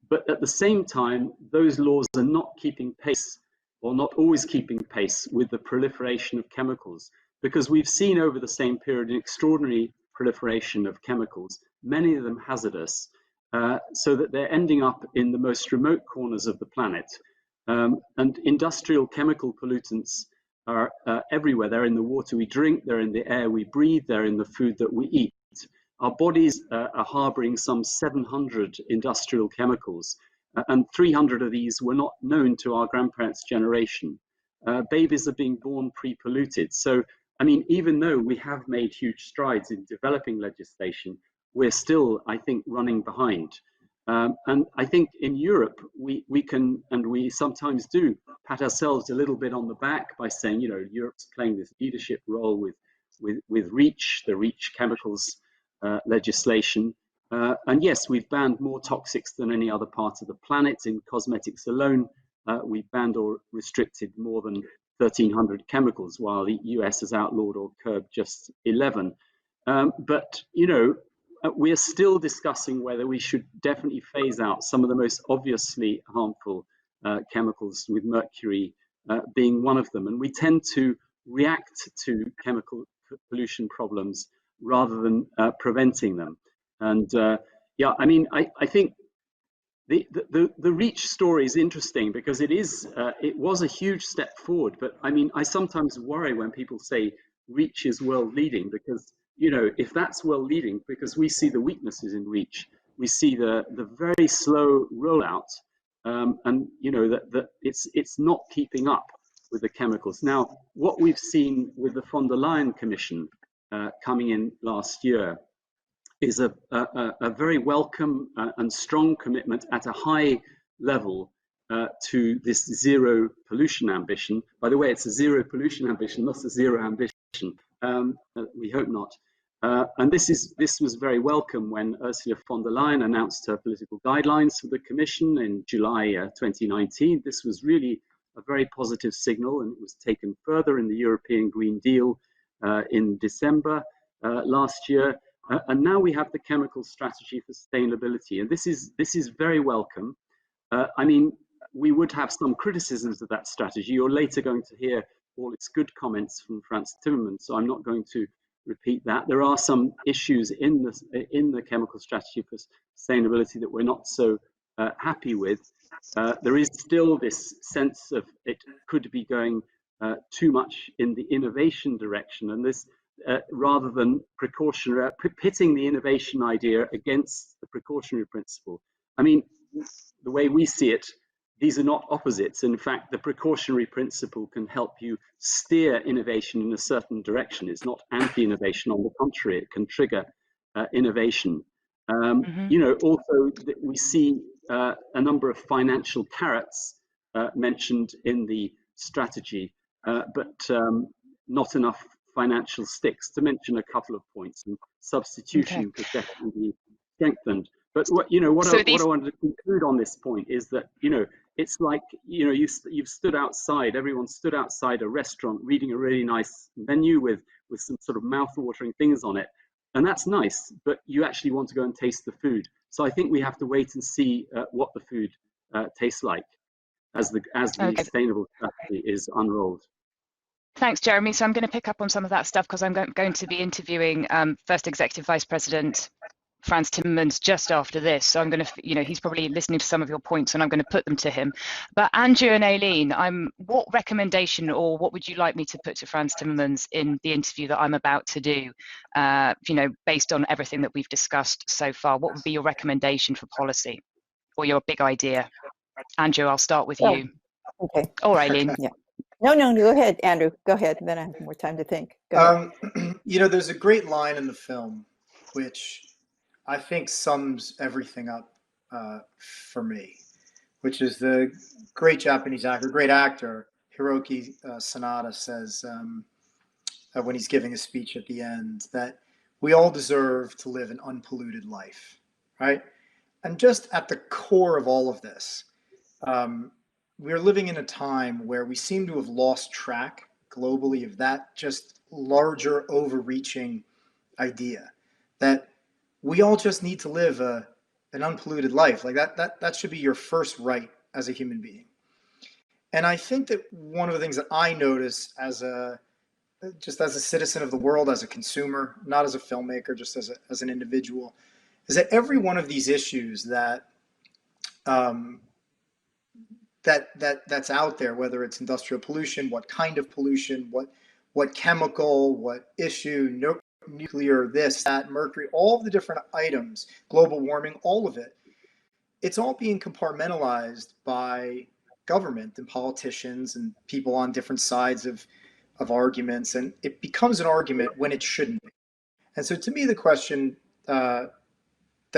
but at the same time, those laws are not keeping pace, or not always keeping pace, with the proliferation of chemicals, because we've seen over the same period an extraordinary proliferation of chemicals, many of them hazardous, so that they're ending up in the most remote corners of the planet. And industrial chemical pollutants are everywhere. They're in the water we drink, they're in the air we breathe, they're in the food that we eat. Our bodies are harboring some 700 industrial chemicals, and 300 of these were not known to our grandparents' generation. Babies are being born pre-polluted. So, I mean, even though we have made huge strides in developing legislation, we're still, I think, running behind. And I think in Europe, we can, and we sometimes do, pat ourselves a little bit on the back by saying, you know, Europe's playing this leadership role with REACH, the REACH chemicals legislation. And yes, we've banned more toxics than any other part of the planet. In cosmetics alone, we've banned or restricted more than 1,300 chemicals, while the US has outlawed or curbed just 11. But, you know, we're still discussing whether we should definitely phase out some of the most obviously harmful chemicals, with mercury being one of them. And we tend to react to chemical pollution problems rather than preventing them. And yeah, I mean, I think the REACH story is interesting because it was a huge step forward. But I mean, I sometimes worry when people say REACH is world leading, because, you know, if that's world leading, because we see the weaknesses in REACH, we see the very slow rollout, and you know that it's not keeping up with the chemicals. Now, what we've seen with the von der Leyen Commission coming in last year is a very welcome and strong commitment at a high level to this zero pollution ambition. By the way, it's a zero pollution ambition, not a zero ambition. We hope not. And this was very welcome when Ursula von der Leyen announced her political guidelines for the Commission in July 2019. This was really a very positive signal, and it was taken further in the European Green Deal in December last year. And now we have the chemical strategy for sustainability, and this is very welcome. I mean, we would have some criticisms of that strategy. You're later going to hear all its good comments from Frans Timmermans, so I'm not going to repeat that. There are some issues in the chemical strategy for sustainability that we're not so happy with. There is still this sense of it could be going too much in the innovation direction, and this rather than precautionary, pitting the innovation idea against the precautionary principle. I mean, the way we see it, these are not opposites. In fact, the precautionary principle can help you steer innovation in a certain direction. It's not anti-innovation. On the contrary, it can trigger innovation. You know, also we see a number of financial carrots mentioned in the strategy, but not enough financial sticks. To mention a couple of points, and substitution could definitely be strengthened. But what I wanted to conclude on this point is that, you know, it's like, you know, you've stood outside, everyone stood outside a restaurant reading a really nice menu with some sort of mouth-watering things on it, and that's nice, but you actually want to go and taste the food. So I think we have to wait and see what the food tastes like as the sustainable strategy is unrolled. Thanks, Jeremy. So I'm going to pick up on some of that stuff because I'm going to be interviewing First Executive Vice President Frans Timmermans just after this, so I'm going to, he's probably listening to some of your points, and I'm going to put them to him. But Andrew and Aileen, what recommendation or what would you like me to put to Frans Timmermans in the interview that I'm about to do? Based on everything that we've discussed so far, what would be your recommendation for policy or your big idea? Andrew, I'll start with you. Okay. Or Aileen. Yeah. No, go ahead, Andrew. Go ahead. Then I have more time to think. Go ahead. There's a great line in the film, which I think sums everything up for me, which is the great Japanese actor, great actor, Hiroki Sanada says when he's giving a speech at the end that we all deserve to live an unpolluted life, right? And just at the core of all of this, we're living in a time where we seem to have lost track globally of that just larger overreaching idea that we all just need to live an unpolluted life. Like that should be your first right as a human being. And I think that one of the things that I notice as a citizen of the world, as a consumer, not as a filmmaker, just as an individual, is that every one of these issues that's out there, whether it's industrial pollution, what kind of pollution, what chemical, what issue, nuclear, this, that, mercury, all of the different items, global warming, all of it, it's all being compartmentalized by government and politicians and people on different sides of arguments, and it becomes an argument when it shouldn't be. And so to me, the question that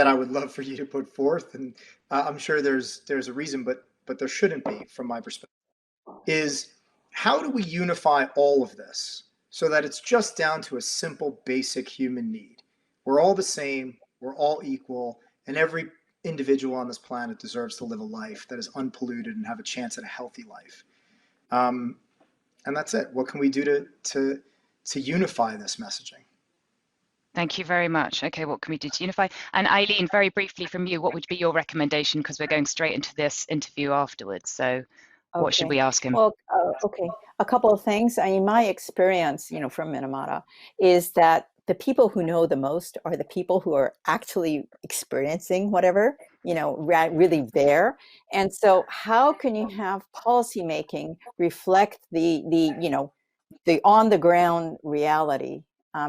I would love for you to put forth, and I'm sure there's a reason, but there shouldn't be from my perspective, is how do we unify all of this so that it's just down to a simple, basic human need? We're all the same, we're all equal, and every individual on this planet deserves to live a life that is unpolluted and have a chance at a healthy life. And that's it. What can we do to unify this messaging? Thank you very much. Okay, what can we do to unify? And Aileen, very briefly from you, what would be your recommendation? Because we're going straight into this interview afterwards. So what should we ask him? Well, okay, a couple of things. My experience, from Minamata, is that the people who know the most are the people who are actually experiencing whatever, really there. And so how can you have policymaking reflect the on the ground reality?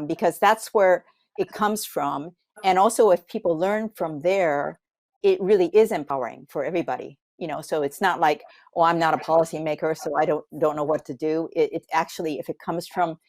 Because that's where it comes from. And also if people learn from there, it really is empowering for everybody. So it's not like, oh, I'm not a policymaker, so I don't know what to do. It actually, if it comes from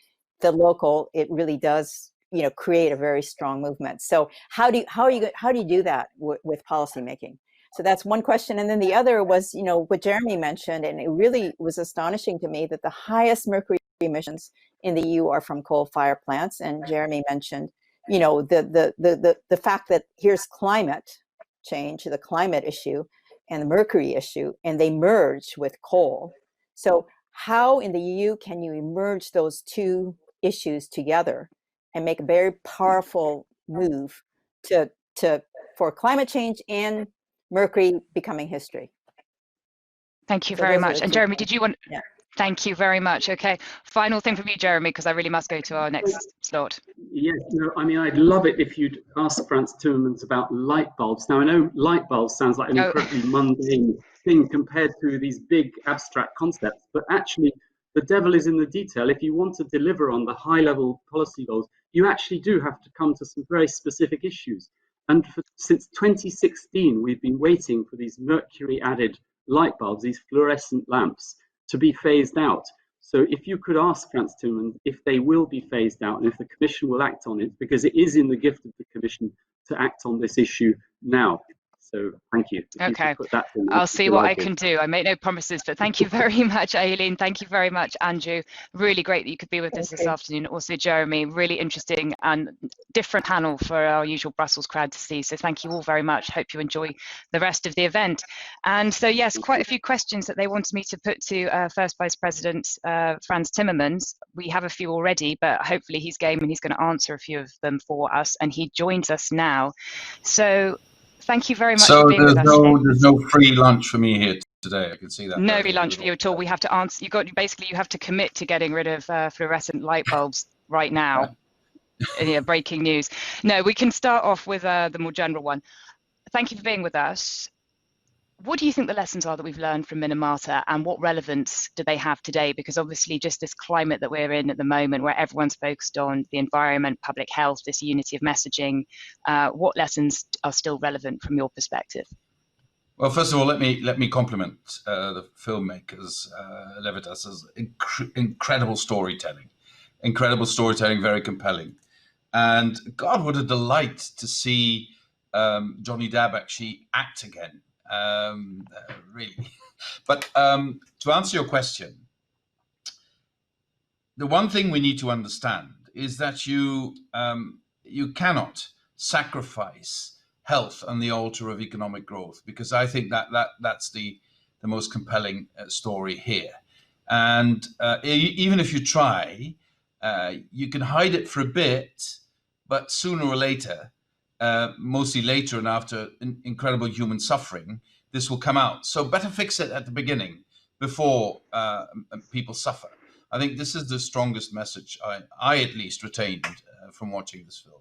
the local, it really does, create a very strong movement. So how do you do that with policymaking? So that's one question. And then the other was, what Jeremy mentioned, and it really was astonishing to me that the highest mercury emissions in the EU are from coal fire plants. And Jeremy mentioned, the fact that here's climate change, the climate issue, and the mercury issue, and they merge with coal. So how in the EU can you merge those two issues together and make a very powerful move for climate change and mercury becoming history? Thank you very much. And Jeremy, did you want? Yeah. Thank you very much. Okay, final thing from you, Jeremy, because I really must go to our next slot. Yes, I'd love it if you'd ask Frans Timmermans about light bulbs. Now, I know light bulbs sounds like an incredibly mundane thing compared to these big abstract concepts, but actually the devil is in the detail. If you want to deliver on the high-level policy goals, you actually do have to come to some very specific issues. And since 2016, we've been waiting for these mercury-added light bulbs, these fluorescent lamps, to be phased out. So if you could ask Frans Timmermans if they will be phased out and if the Commission will act on it, because it is in the gift of the Commission to act on this issue now. So thank you. Okay, I'll see what I can do. I make no promises, but thank you very much, Aileen. Thank you very much, Andrew. Really great that you could be with us this afternoon. Also, Jeremy, really interesting and different panel for our usual Brussels crowd to see. So thank you all very much. Hope you enjoy the rest of the event. And so, yes, quite a few questions that they wanted me to put to First Vice President Frans Timmermans. We have a few already, but hopefully he's game and he's going to answer a few of them for us. And he joins us now. So thank you very much for being with us. There's no free lunch for me here today. I can see that. No free lunch for you at all. We have to answer. You have to commit to getting rid of fluorescent light bulbs right now. breaking news. No, we can start off with the more general one. Thank you for being with us. What do you think the lessons are that we've learned from Minamata, and what relevance do they have today? Because obviously just this climate that we're in at the moment, where everyone's focused on the environment, public health, this unity of messaging, what lessons are still relevant from your perspective? Well, first of all, let me compliment the filmmakers, Levitas, as incredible storytelling, very compelling. And God, what a delight to see Johnny Depp actually act again. Really. But to answer your question, the one thing we need to understand is that you cannot sacrifice health on the altar of economic growth, because I think that's the most compelling story here. And even if you try, you can hide it for a bit, but sooner or later, mostly later and after incredible human suffering, this will come out. So better fix it at the beginning before people suffer. I think this is the strongest message I at least retained from watching this film.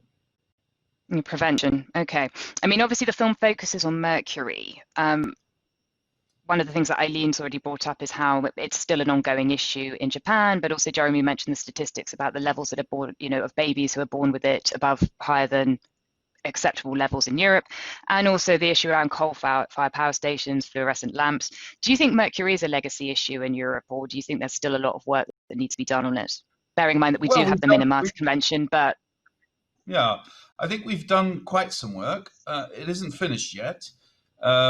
Prevention. Okay. I mean, obviously the film focuses on mercury. One of the things that Aileen's already brought up is how it's still an ongoing issue in Japan, but also Jeremy mentioned the statistics about the levels that are born, of babies who are born with it higher than acceptable levels in Europe, and also the issue around coal-fired power stations, fluorescent lamps. Do you think mercury is a legacy issue in Europe, or do you think there's still a lot of work that needs to be done on it? Bearing in mind that we do have the Minamata Convention, but... Yeah, I think we've done quite some work. It isn't finished yet.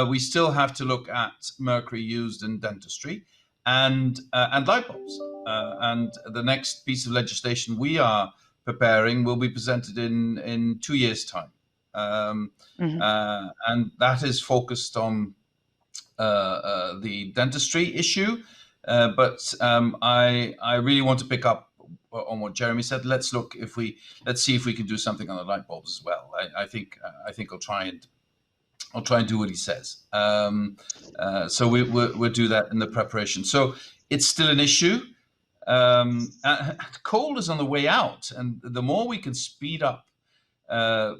We still have to look at mercury used in dentistry and light bulbs. And the next piece of legislation we are preparing will be presented in 2 years' time. And that is focused on the dentistry issue. But I really want to pick up on what Jeremy said. Let's see if we can do something on the light bulbs as well. I think I'll try and do what he says. So we'll do that in the preparation. So it's still an issue. Coal is on the way out, and the more we can speed up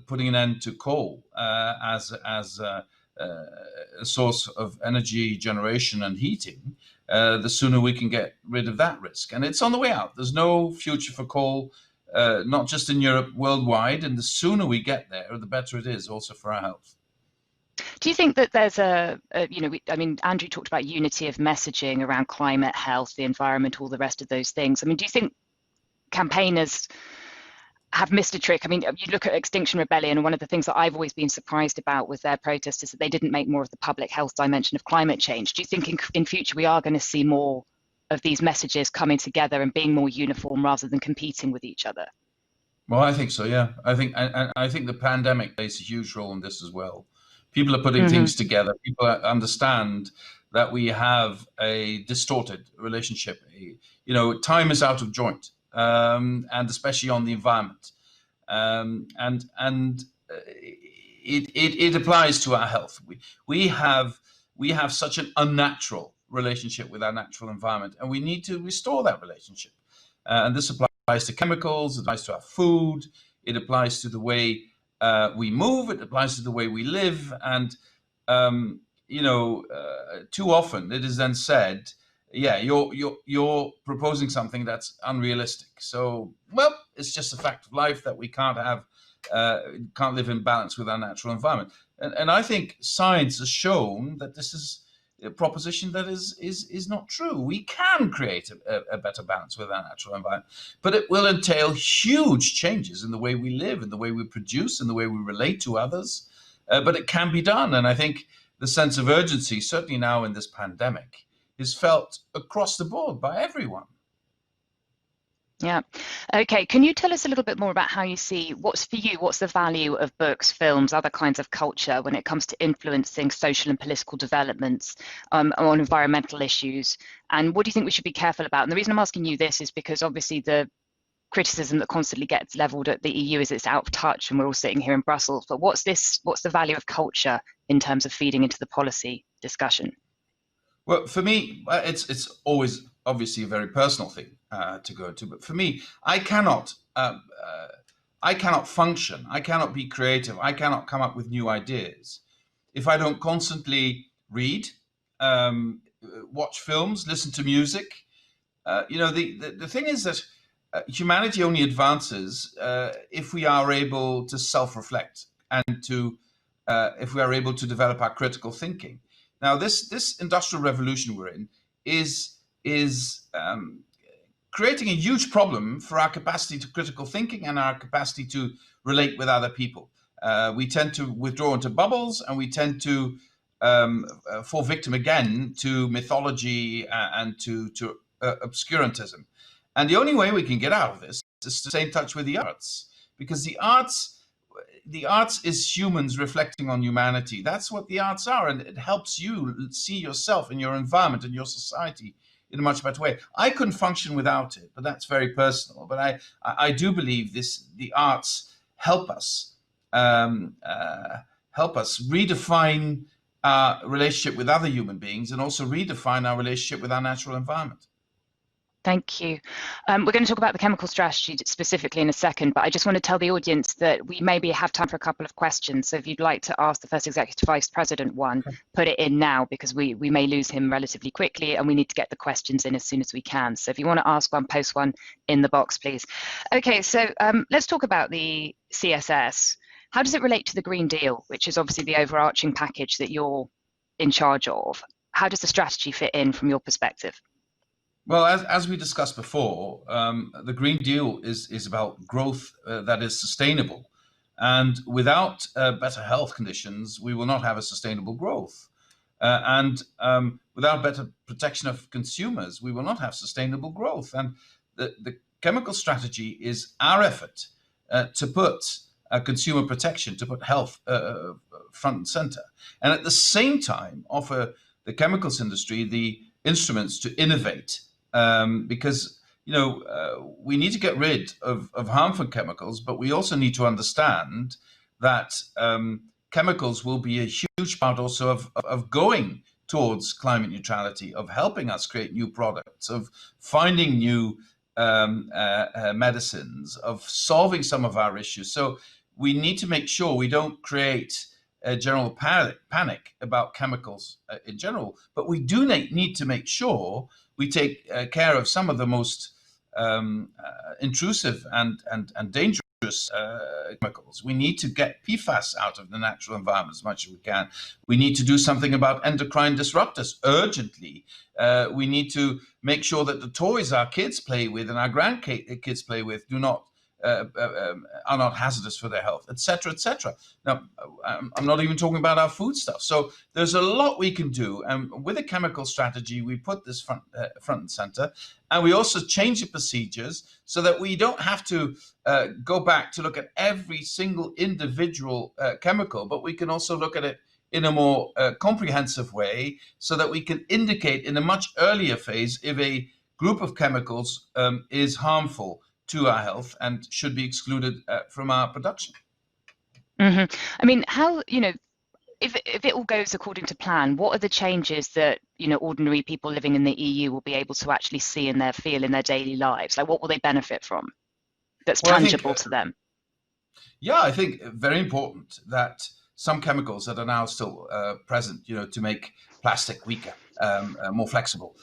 putting an end to coal as a source of energy generation and heating, the sooner we can get rid of that risk. And it's on the way out. There's no future for coal, not just in Europe, worldwide. And the sooner we get there, the better it is also for our health. Do you think that there's Andrew talked about unity of messaging around climate, health, the environment, all the rest of those things. I mean, do you think campaigners have missed a trick? I mean, you look at Extinction Rebellion, and one of the things that I've always been surprised about with their protest is that they didn't make more of the public health dimension of climate change. Do you think in future we are going to see more of these messages coming together and being more uniform rather than competing with each other? Well, I think so, yeah. I think the pandemic plays a huge role in this as well. People are putting things together. People understand that we have a distorted relationship. Time is out of joint, and especially on the environment. It applies to our health. We have such an unnatural relationship with our natural environment, and we need to restore that relationship. And this applies to chemicals. It applies to our food. It applies to the way we move. It applies to the way we live. And too often it is then said, yeah, you're proposing something that's unrealistic. So, well, it's just a fact of life that we can't live in balance with our natural environment. And I think science has shown that this is a proposition that is not true. We can create a better balance with our natural environment, but it will entail huge changes in the way we live, in the way we produce, in the way we relate to others. But it can be done. And I think the sense of urgency, certainly now in this pandemic, is felt across the board by everyone. Yeah. Okay. Can you tell us a little bit more about how you see, what's the value of books, films, other kinds of culture when it comes to influencing social and political developments on environmental issues? And what do you think we should be careful about? And the reason I'm asking you this is because obviously the criticism that constantly gets leveled at the EU is it's out of touch, and we're all sitting here in Brussels. But what's the value of culture in terms of feeding into the policy discussion? Well, for me, it's always obviously a very personal thing to go to. But for me, I cannot I cannot function, I cannot be creative, I cannot come up with new ideas if I don't constantly read, watch films, listen to music. The thing is that humanity only advances if we are able to self-reflect and to if we are able to develop our critical thinking. Now, this industrial revolution we're in is creating a huge problem for our capacity to critical thinking and our capacity to relate with other people. We tend to withdraw into bubbles, and we tend to fall victim again to mythology and to obscurantism. And the only way we can get out of this is to stay in touch with the arts, because the arts is humans reflecting on humanity. That's what the arts are, and it helps you see yourself and your environment and your society in a much better way. I couldn't function without it, but that's very personal. But I do believe the arts help us redefine our relationship with other human beings and also redefine our relationship with our natural environment. Thank you. We're going to talk about the chemical strategy specifically in a second, but I just want to tell the audience that we maybe have time for a couple of questions. So if you'd like to ask the first Executive Vice President one, put it in now, because we may lose him relatively quickly and we need to get the questions in as soon as we can. So if you want to ask one, post one in the box, please. Okay, so let's talk about the CSS. How does it relate to the Green Deal, which is obviously the overarching package that you're in charge of? How does the strategy fit in from your perspective? Well, as we discussed before, the Green Deal is about growth that is sustainable. And without better health conditions, we will not have a sustainable growth. And without better protection of consumers, we will not have sustainable growth. And the chemical strategy is our effort to put consumer protection, to put health front and center. And at the same time, offer the chemicals industry the instruments to innovate. Because we need to get rid of harmful chemicals, but we also need to understand that chemicals will be a huge part also of going towards climate neutrality, of helping us create new products, of finding new medicines, of solving some of our issues. So we need to make sure we don't create a general panic about chemicals in general, but we do need to make sure we take care of some of the most intrusive and dangerous chemicals. We need to get PFAS out of the natural environment as much as we can. We need to do something about endocrine disruptors urgently. We need to make sure that the toys our kids play with and our grandkids play with are not hazardous for their health, etc., etc. Now, I'm not even talking about our food stuff. So there's a lot we can do. And with a chemical strategy, we put this front and center, and we also change the procedures so that we don't have to go back to look at every single individual chemical, but we can also look at it in a more comprehensive way so that we can indicate in a much earlier phase if a group of chemicals is harmful to our health and should be excluded from our production. I mean, how, if it all goes according to plan, what are the changes that, ordinary people living in the EU will be able to actually see and feel in their daily lives? Like, what will they benefit from that's tangible to them? Yeah, I think very important that some chemicals that are now still present, to make plastic weaker, more flexible,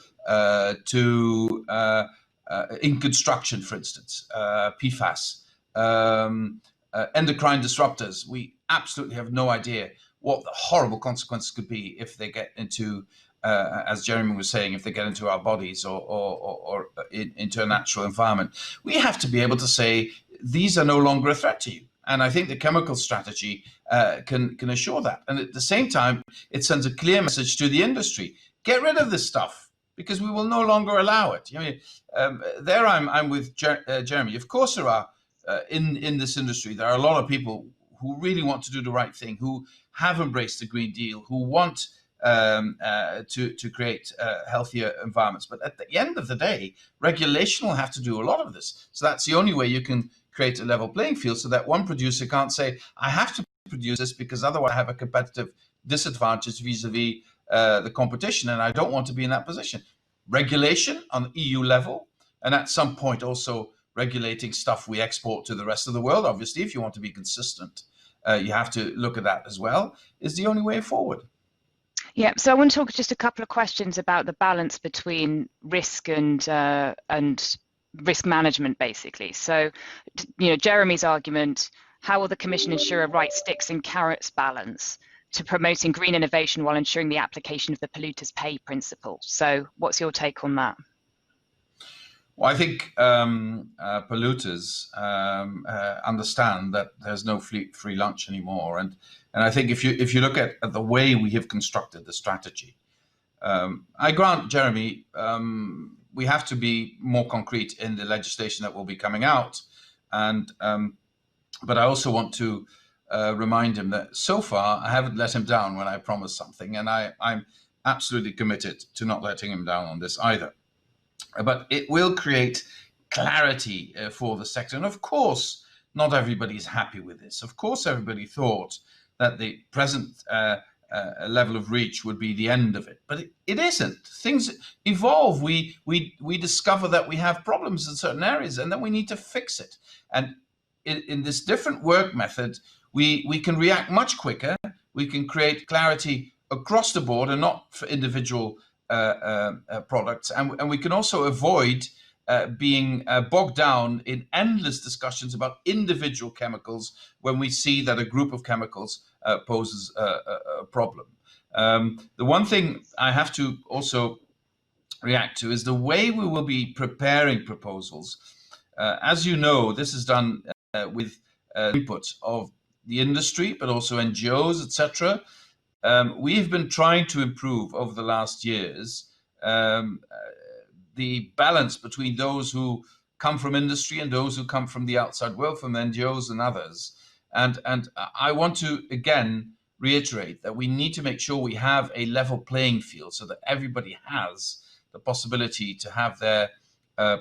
in construction, for instance, PFAS, endocrine disruptors. We absolutely have no idea what the horrible consequences could be if they get into, as Jeremy was saying, if they get into our bodies or into a natural environment. We have to be able to say, these are no longer a threat to you. And I think the chemical strategy can assure that. And at the same time, it sends a clear message to the industry. Get rid of this stuff, because we will no longer allow it. There I'm with Jeremy. Of course, there are in this industry, there are a lot of people who really want to do the right thing, who have embraced the Green Deal, who want to create healthier environments. But at the end of the day, regulation will have to do a lot of this. So that's the only way you can create a level playing field, so that one producer can't say, I have to produce this because otherwise I have a competitive disadvantage vis-a-vis the competition, and I don't want to be in that position. Regulation on the EU level, and at some point also regulating stuff we export to the rest of the world, obviously, if you want to be consistent, you have to look at that as well, is the only way forward. Yeah, so I want to talk just a couple of questions about the balance between risk and risk management, basically. So, Jeremy's argument: how will the Commission ensure a right sticks and carrots balance to promoting green innovation while ensuring the application of the polluters pay principle? So, what's your take on that? Well, I think polluters understand that there's no free lunch anymore, and I think if you look at the way we have constructed the strategy, I grant Jeremy, we have to be more concrete in the legislation that will be coming out, and but I also want to remind him that so far I haven't let him down when I promised something, and I'm absolutely committed to not letting him down on this either. But it will create clarity for the sector. And of course, not everybody is happy with this. Of course, everybody thought that the present level of reach would be the end of it. But it isn't. Things evolve. We discover that we have problems in certain areas, and then we need to fix it. And in this different work method, we can react much quicker. We can create clarity across the board and not for individual products, and we can also avoid being bogged down in endless discussions about individual chemicals when we see that a group of chemicals poses a problem. The one thing I have to also react to is the way we will be preparing proposals. As you know, this is done with input of the industry, but also NGOs, etc. We've been trying to improve over the last years the balance between those who come from industry and those who come from the outside world, from NGOs and others. And I want to, again, reiterate that we need to make sure we have a level playing field so that everybody has the possibility to have their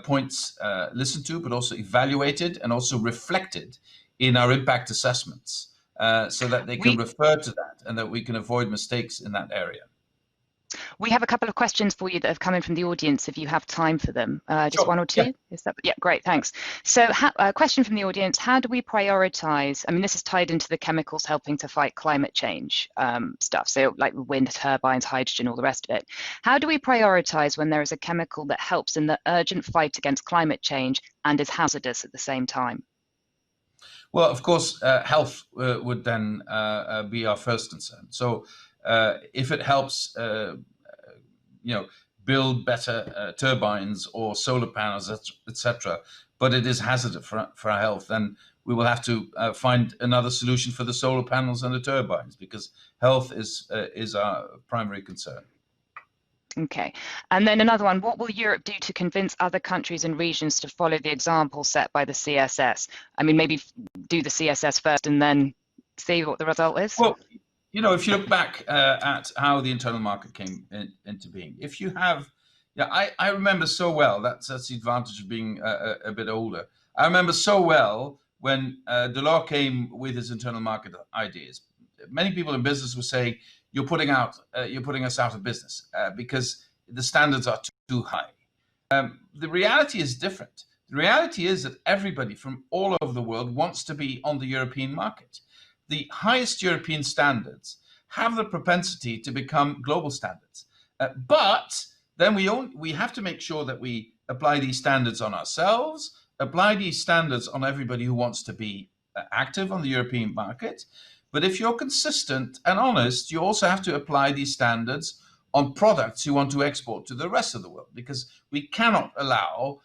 points listened to, but also evaluated and also reflected in our impact assessments. So that they can refer to that and that we can avoid mistakes in that area. We have a couple of questions for you that have come in from the audience, if you have time for them. Just Sure. one or two? Yeah. Is that, yeah, great, thanks. So a question from the audience: how do we prioritize, I mean, this is tied into the chemicals helping to fight climate change stuff, so like wind turbines, hydrogen, all the rest of it. How do we prioritize when there is a chemical that helps in the urgent fight against climate change and is hazardous at the same time? Well, of course, health would then be our first concern. So if it helps, build better turbines or solar panels, etc., but it is hazardous for our health, then we will have to find another solution for the solar panels and the turbines, because health is our primary concern. Okay, and then another one: what will Europe do to convince other countries and regions to follow the example set by the CSS? I mean, maybe do the CSS first and then see what the result is? Well, if you look back at how the internal market came into being, if you have, I remember so well, that's the advantage of being a bit older. I remember so well when Delors came with his internal market ideas. Many people in business were saying, you're putting us out of business because the standards are too high. The reality is different. The reality is that everybody from all over the world wants to be on the European market. The highest European standards have the propensity to become global standards. But then we have to make sure that we apply these standards on ourselves, apply these standards on everybody who wants to be active on the European market. But if you're consistent and honest, you also have to apply these standards on products you want to export to the rest of the world, because we cannot allow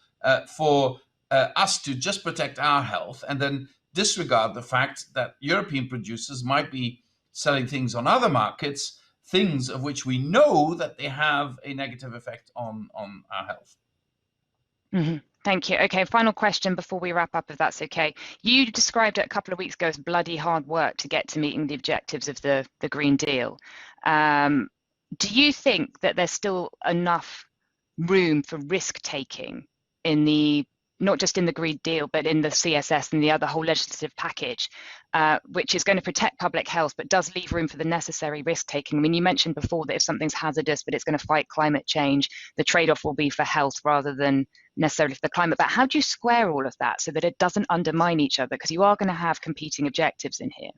for us to just protect our health and then disregard the fact that European producers might be selling things on other markets, things of which we know that they have a negative effect on our health. Mm-hmm. Thank you. Okay, final question before we wrap up, if that's okay. You described it a couple of weeks ago as bloody hard work to get to meeting the objectives of the Green Deal. Do you think that there's still enough room for risk-taking in the not just in the Green Deal, but in the CSS and the other whole legislative package, which is going to protect public health, but does leave room for the necessary risk taking. I mean, you mentioned before that if something's hazardous, but it's going to fight climate change, the trade-off will be for health rather than necessarily for the climate. But how do you square all of that so that it doesn't undermine each other? Because you are going to have competing objectives in here.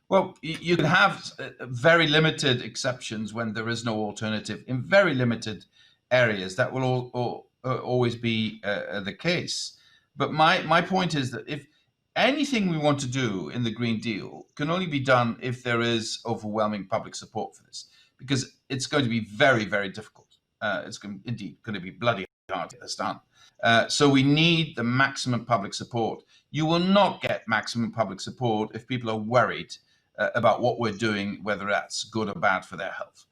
Well, you can have very limited exceptions when there is no alternative in very limited areas. That will always be the case. But my point is that if anything we want to do in the Green Deal can only be done if there is overwhelming public support for this, because it's going to be very, very difficult. It's indeed going to be bloody hard to get this done. So we need the maximum public support. You will not get maximum public support if people are worried about what we're doing, whether that's good or bad for their health.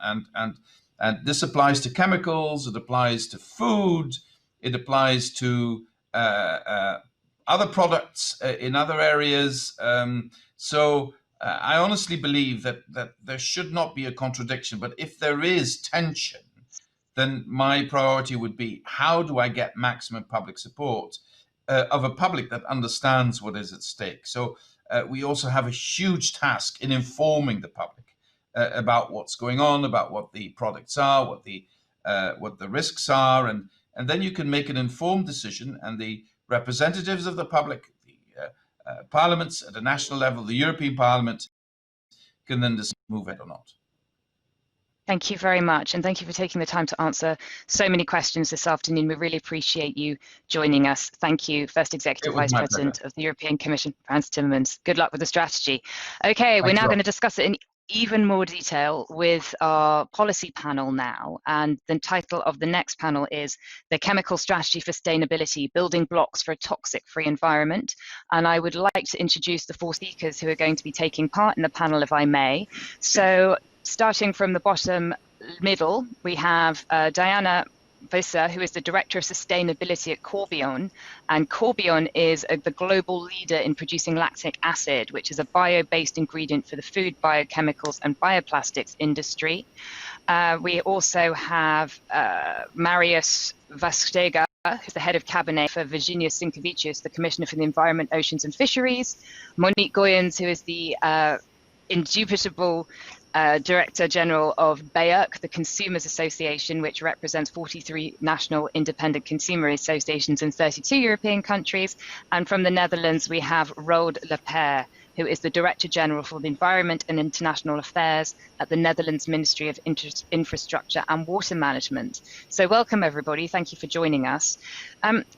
And this applies to chemicals, it applies to food, it applies to other products in other areas. So I honestly believe that there should not be a contradiction, but if there is tension, then my priority would be, how do I get maximum public support of a public that understands what is at stake? So we also have a huge task in informing the public about what's going on, about what the products are, what the risks are, and then you can make an informed decision, and the representatives of the public, the parliaments at a national level, the European Parliament, can then decide to move it or not. Thank you very much, and thank you for taking the time to answer so many questions this afternoon. We really appreciate you joining us. Thank you, First Executive Vice President of the European Commission, Frans Timmermans. Good luck with the strategy. Okay, we're now going to discuss it in even more detail with our policy panel now, and the title of the next panel is The Chemical Strategy for Sustainability, Building Blocks for a Toxic-Free Environment. And I would like to introduce the 4 speakers who are going to be taking part in the panel, if I may. So, starting from the bottom middle, we have Diana Visser, who is the Director of Sustainability at Corbion. And Corbion is the global leader in producing lactic acid, which is a bio-based ingredient for the food, biochemicals and bioplastics industry. We also have Marius Vaščega, who's the head of cabinet for Virginia Sinkevičius, the Commissioner for the Environment, Oceans and Fisheries. Monique Goyens, who is the indubitable Director General of BEUC, the Consumers Association, which represents 43 national independent consumer associations in 32 European countries. And from the Netherlands, we have Roald Lapperre, who is the Director General for the Environment and International Affairs at the Netherlands Ministry of Infrastructure and Water Management. So welcome, everybody. Thank you for joining us.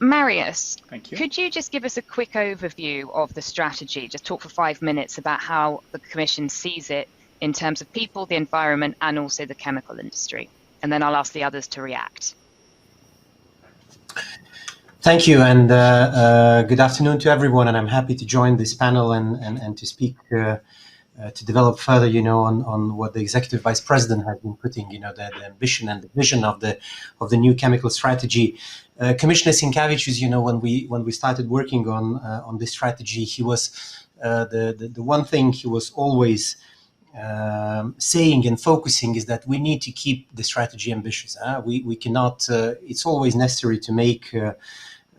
Marius, thank you. Could you just give us a quick overview of the strategy? Just talk for 5 minutes about how the Commission sees it in terms of people, the environment, and also the chemical industry. And then I'll ask the others to react. Thank you, and good afternoon to everyone. And I'm happy to join this panel and to speak, to develop further, on what the Executive Vice President has been putting, the ambition and the vision of the new chemical strategy. Commissioner Sinkevičius, when we started working on this strategy, he was the one thing he was always saying and focusing is that we need to keep the strategy ambitious. We cannot. It's always necessary to make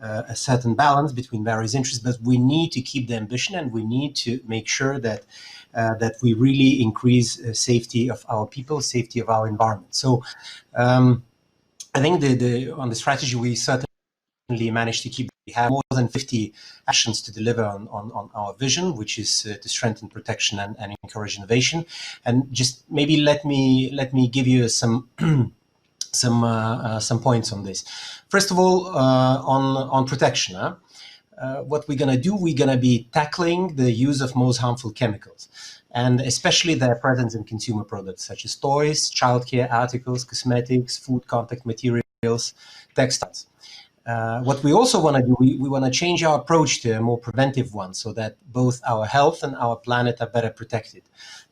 a certain balance between various interests, but we need to keep the ambition, and we need to make sure that we really increase safety of our people, safety of our environment. So I think on the strategy we certainly managed to keep. We have more than 50 actions to deliver on our vision, which is to strengthen protection and encourage innovation. And just maybe let me give you some points on this. First of all, on protection, what we're going to do, we're going to be tackling the use of most harmful chemicals, and especially their presence in consumer products such as toys, childcare articles, cosmetics, food contact materials, textiles. What we also want to do, we want to change our approach to a more preventive one so that both our health and our planet are better protected.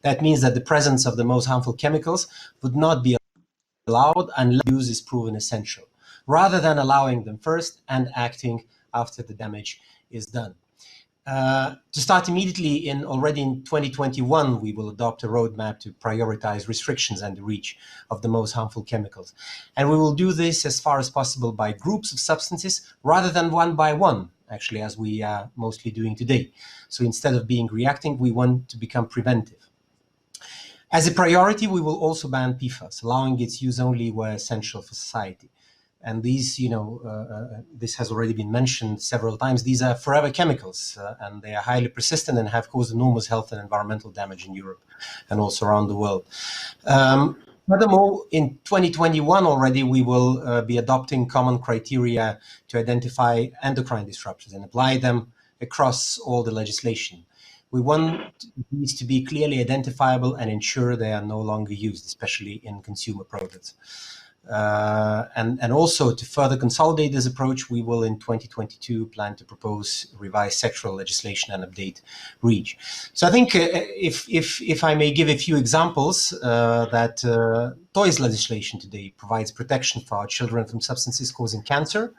That means that the presence of the most harmful chemicals would not be allowed unless use is proven essential, rather than allowing them first and acting after the damage is done. To start immediately, already in 2021, we will adopt a roadmap to prioritize restrictions and the reach of the most harmful chemicals. And we will do this as far as possible by groups of substances rather than one by one, actually, as we are mostly doing today. So instead of being reacting, we want to become preventive. As a priority, we will also ban PFAS, allowing its use only where essential for society. And these, this has already been mentioned several times, these are forever chemicals, and they are highly persistent and have caused enormous health and environmental damage in Europe and also around the world. Furthermore, in 2021 already, we will be adopting common criteria to identify endocrine disruptors and apply them across all the legislation. We want these to be clearly identifiable and ensure they are no longer used, especially in consumer products. And also to further consolidate this approach, we will in 2022 plan to propose revised sectoral legislation and update REACH. So I think if I may give a few examples, that toys legislation today provides protection for our children from substances causing cancer,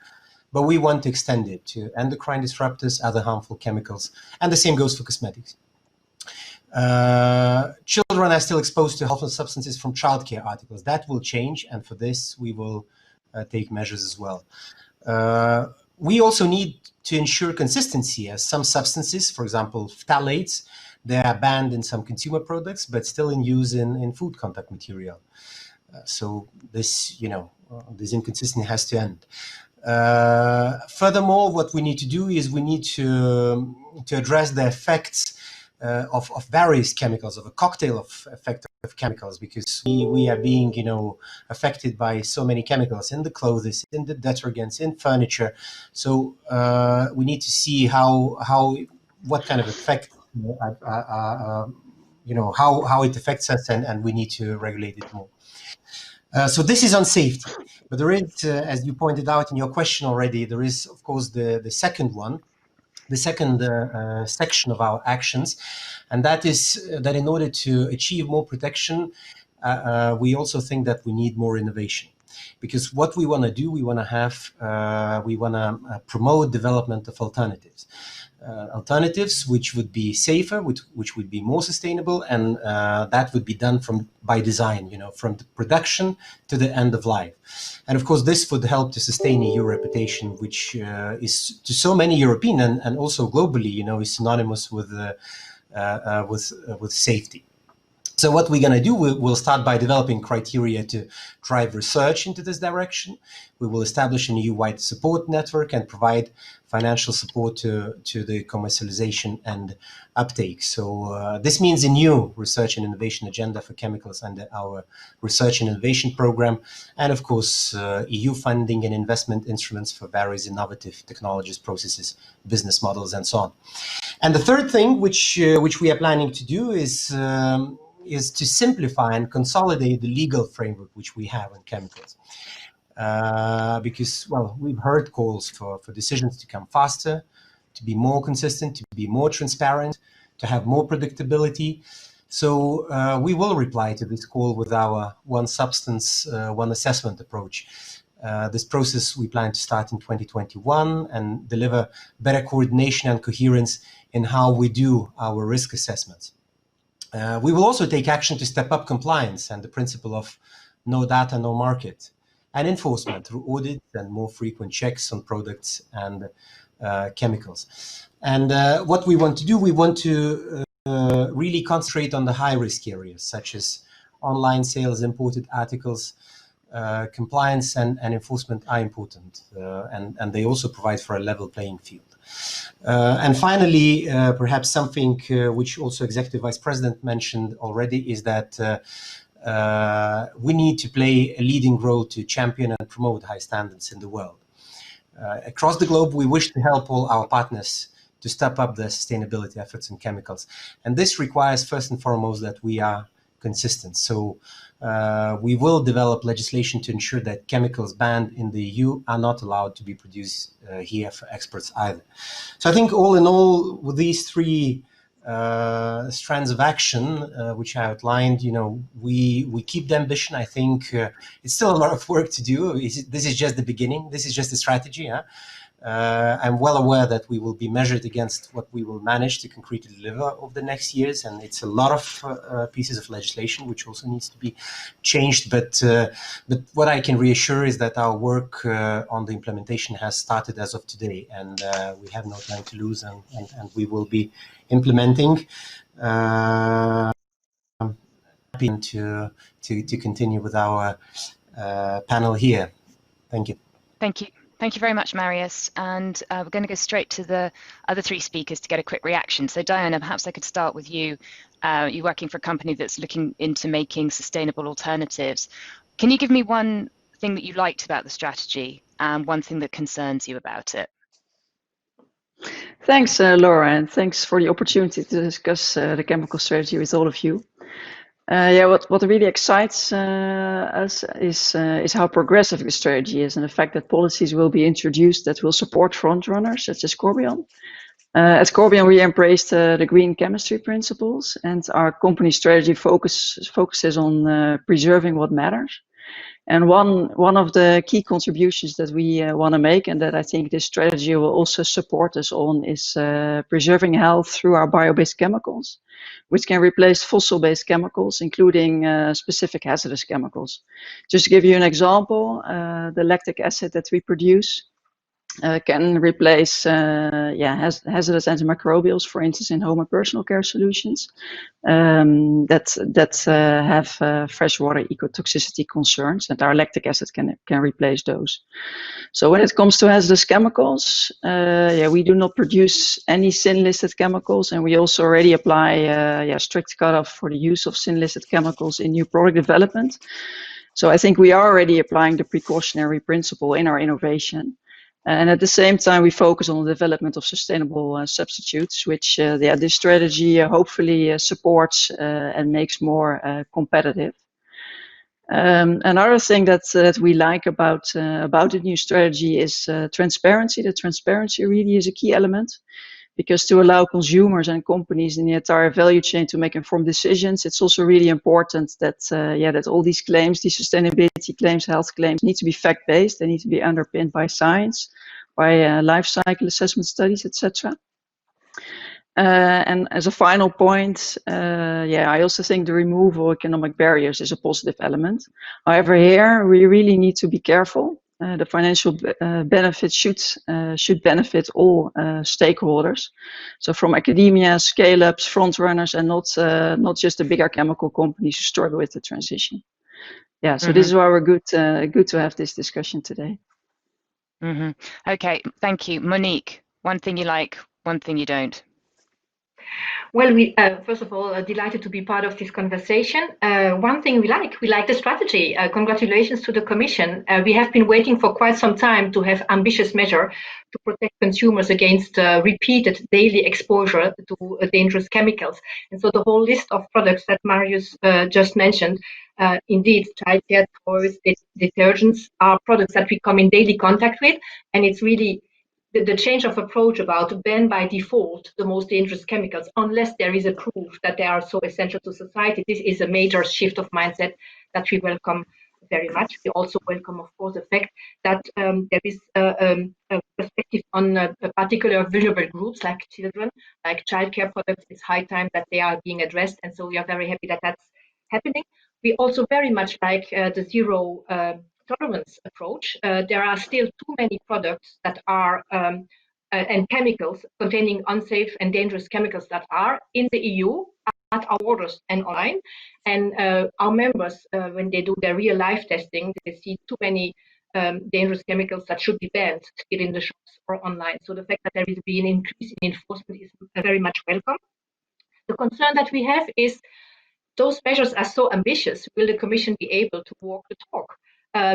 but we want to extend it to endocrine disruptors, other harmful chemicals, and the same goes for cosmetics. Children are still exposed to harmful substances from childcare articles. That will change, and for this we will take measures as well. We also need to ensure consistency, as some substances, for example phthalates, they are banned in some consumer products but still in use in food contact material. So this, this inconsistency has to end. Furthermore, what we need to do is we need to address the effects of various chemicals, of a cocktail of effect of chemicals, because we are being, affected by so many chemicals in the clothes, in the detergents, in furniture. So we need to see what kind of effect, how it affects us, and we need to regulate it more. So this is on safety, but there is, as you pointed out in your question already, there is of course the second one. The second section of our actions, and that is that in order to achieve more protection, we also think that we need more innovation. Because what we want to do, we want to promote development of alternatives. Alternatives which would be safer, which would be more sustainable, and that would be done by design, from the production to the end of life. And of course, this would help to sustain EU reputation, which is to so many European and also globally, is synonymous with safety. So what we're going to do, we'll start by developing criteria to drive research into this direction. We will establish an EU-wide support network and provide financial support to the commercialization and uptake. So this means a new research and innovation agenda for chemicals under our research and innovation program, and of course EU funding and investment instruments for various innovative technologies, processes, business models, and so on. And the third thing which we are planning to do is to simplify and consolidate the legal framework which we have on chemicals. Because, well, we've heard calls for decisions to come faster, to be more consistent, to be more transparent, to have more predictability. So we will reply to this call with our one substance, one assessment approach. This process we plan to start in 2021 and deliver better coordination and coherence in how we do our risk assessments. We will also take action to step up compliance and the principle of no data, no market, and enforcement through audits and more frequent checks on products and chemicals. And what we want to do, we want to really concentrate on the high-risk areas, such as online sales, imported articles. Compliance and enforcement are important, and they also provide for a level playing field. And finally, perhaps something which also Executive Vice President mentioned already is that we need to play a leading role to champion and promote high standards in the world. Across the globe, we wish to help all our partners to step up their sustainability efforts in chemicals. And this requires first and foremost that we are consistent. So we will develop legislation to ensure that chemicals banned in the EU are not allowed to be produced here for exports either. So I think all in all, with these three strands of action, which I outlined, we keep the ambition. I think it's still a lot of work to do. This is just the beginning. This is just a strategy. I'm well aware that we will be measured against what we will manage to concretely deliver over the next years, and it's a lot of pieces of legislation which also needs to be changed. But what I can reassure is that our work on the implementation has started as of today, and we have no time to lose, and we will be implementing. Happy to continue with our panel here. Thank you. Thank you. Thank you very much, Marius. And we're going to go straight to the other three speakers to get a quick reaction. So Diana, perhaps I could start with you. You're working for a company that's looking into making sustainable alternatives. Can you give me one thing that you liked about the strategy and one thing that concerns you about it? Thanks, Laura, and thanks for the opportunity to discuss the chemical strategy with all of you. What really excites us is how progressive the strategy is, and the fact that policies will be introduced that will support front runners such as Corbion. At Corbion, we embraced the green chemistry principles, and our company strategy focuses on preserving what matters. And one of the key contributions that we want to make, and that I think this strategy will also support us on, is preserving health through our bio-based chemicals, which can replace fossil-based chemicals, including specific hazardous chemicals. Just to give you an example, the lactic acid that we produce can replace hazardous antimicrobials, for instance, in home and personal care solutions that have freshwater ecotoxicity concerns, and our lactic acid can replace those. So when it comes to hazardous chemicals, we do not produce any sin-listed chemicals, and we also already apply strict cutoff for the use of sin-listed chemicals in new product development. So I think we are already applying the precautionary principle in our innovation. And at the same time, we focus on the development of sustainable substitutes, which this strategy hopefully supports and makes more competitive. Another thing that we like about the new strategy is transparency. The transparency really is a key element, because to allow consumers and companies in the entire value chain to make informed decisions, it's also really important that that all these claims, these sustainability claims, health claims, need to be fact-based. They need to be underpinned by science, by life cycle assessment studies, etc. And as a final point, I also think the removal of economic barriers is a positive element. However, here we really need to be careful. The financial benefits should benefit all stakeholders. So from academia, scale-ups, front runners, and not just the bigger chemical companies who struggle with the transition. So this is why we're good to have this discussion today. Okay, thank you. Monique, one thing you like, one thing you don't. Well, we first of all delighted to be part of this conversation. One thing we like the strategy. Congratulations to the Commission. We have been waiting for quite some time to have ambitious measure to protect consumers against repeated daily exposure to dangerous chemicals. And so the whole list of products that Marius just mentioned, indeed, childcare toys, detergents are products that we come in daily contact with, and it's really the change of approach about ban by default the most dangerous chemicals, unless there is a proof that they are so essential to society. This is a major shift of mindset that we welcome very much. We also welcome, of course, the fact that there is a perspective on particular vulnerable groups like children, like childcare products. It's high time that they are being addressed, and so we are very happy that that's happening. We also very much like the zero tolerance approach. There are still too many products that are and chemicals containing unsafe and dangerous chemicals that are in the EU at our borders and online. And our members, when they do their real life testing, they see too many dangerous chemicals that should be banned still in the shops or online. So the fact that there is being an increase in enforcement is very much welcome. The concern that we have is those measures are so ambitious. Will the Commission be able to walk the talk?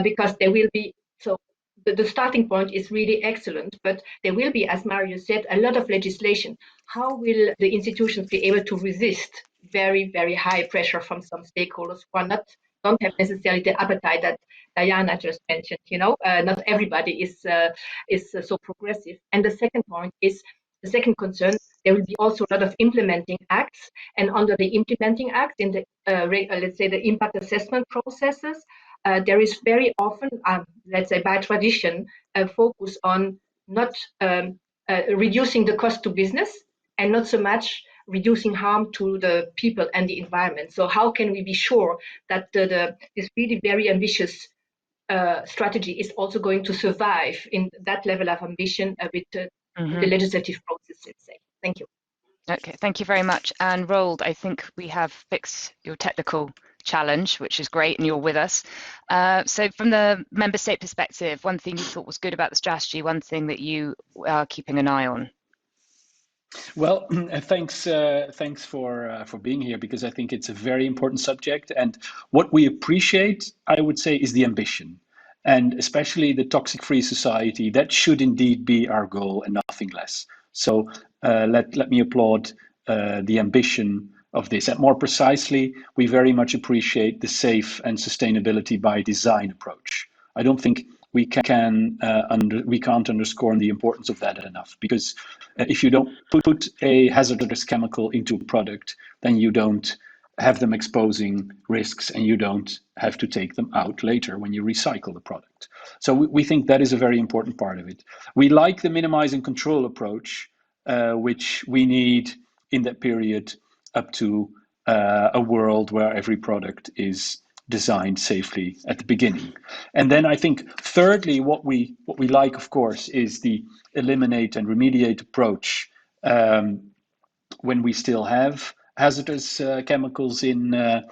Because there will be, so the starting point is really excellent, but there will be, as Marius said, a lot of legislation. How will the institutions be able to resist very, very high pressure from some stakeholders who don't have necessarily the appetite that Diana just mentioned? Not everybody is so progressive. And the second point is, the second concern, there will be also a lot of implementing acts, and under the implementing acts in the let's say the impact assessment processes, there is very often, let's say by tradition, a focus on not reducing the cost to business and not so much reducing harm to the people and the environment. So how can we be sure that this really very ambitious strategy is also going to survive in that level of ambition with the legislative process, let's say. Thank you. Okay, thank you very much. And Roald, I think we have fixed your technical challenge, which is great, and you're with us. So from the member state perspective, one thing you thought was good about the strategy, one thing that you are keeping an eye on? Well, thanks for being here, because I think it's a very important subject. And what we appreciate, I would say, is the ambition, and especially the toxic-free society. That should indeed be our goal and nothing less. So let me applaud the ambition of this. And more precisely, we very much appreciate the safe and sustainability by design approach. I don't think we can't underscore the importance of that enough, because if you don't put a hazardous chemical into a product, then you don't have them exposing risks, and you don't have to take them out later when you recycle the product. So we think that is a very important part of it. We like the minimize and control approach, which we need in that period up to a world where every product is designed safely at the beginning. And then I think thirdly, what we like, of course, is the eliminate and remediate approach when we still have hazardous chemicals in our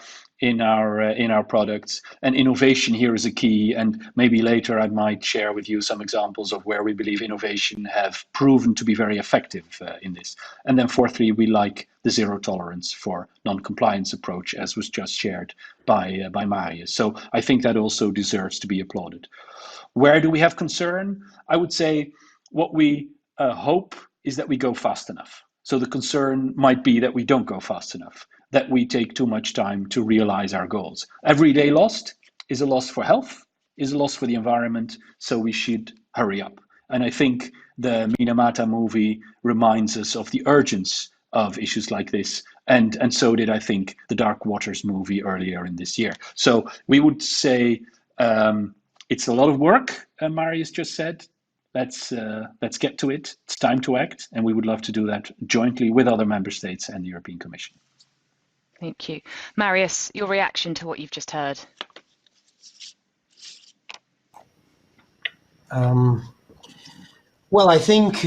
products. And innovation here is a key, and maybe later I might share with you some examples of where we believe innovation have proven to be very effective in this. And then fourthly, we like the zero tolerance for non-compliance approach, as was just shared by Marius. So I think that also deserves to be applauded. Where do we have concern? I would say what we hope is that we go fast enough. So the concern might be that we don't go fast enough, that we take too much time to realize our goals. Every day lost is a loss for health, is a loss for the environment, so we should hurry up. And I think the Minamata movie reminds us of the urgency of issues like this, and so did, I think, the Dark Waters movie earlier in this year. So we would say it's a lot of work, Marius just said. Let's get to it. It's time to act, and we would love to do that jointly with other member states and the European Commission. Thank you. Marius, your reaction to what you've just heard? Well, I think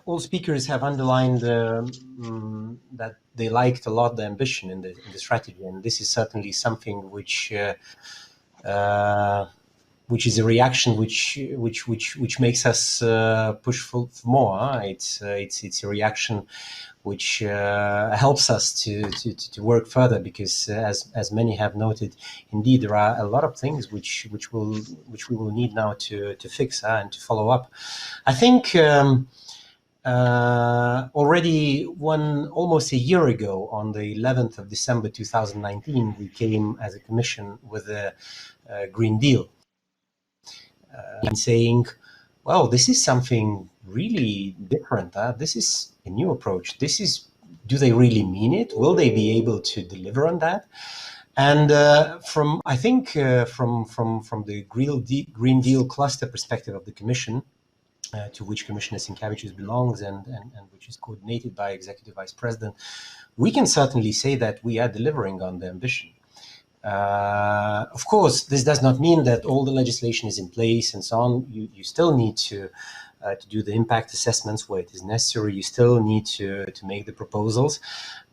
all speakers have underlined that they liked a lot the ambition in the strategy, and this is certainly something which is a reaction which makes us push for more. It's a reaction which helps us to work further, because as many have noted, indeed there are a lot of things which we will need now to fix and to follow up. I think already almost a year ago, on the 11th of December 2019, we came as a Commission with a Green Deal. And saying, well, this is something really different. This is a new approach. Do they really mean it? Will they be able to deliver on that? And from the Green Deal cluster perspective of the Commission, to which Commissioner Sinkevičius belongs and which is coordinated by Executive Vice President, we can certainly say that we are delivering on the ambition. Of course, this does not mean that all the legislation is in place and so on. You still need to do the impact assessments where it is necessary. You still need to make the proposals.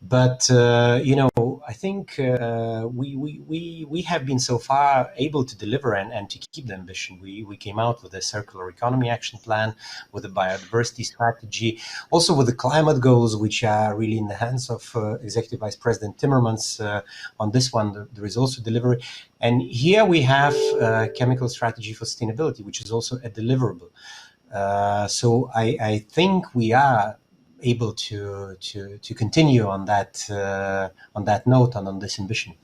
But I think we have been so far able to deliver and to keep the ambition. We came out with a circular economy action plan, with a biodiversity strategy, also with the climate goals, which are really in the hands of Executive Vice President Timmermans. On this one, there is also delivery. And here we have a chemical strategy for sustainability, which is also a deliverable. So I think we are able to continue on that note and on this ambition.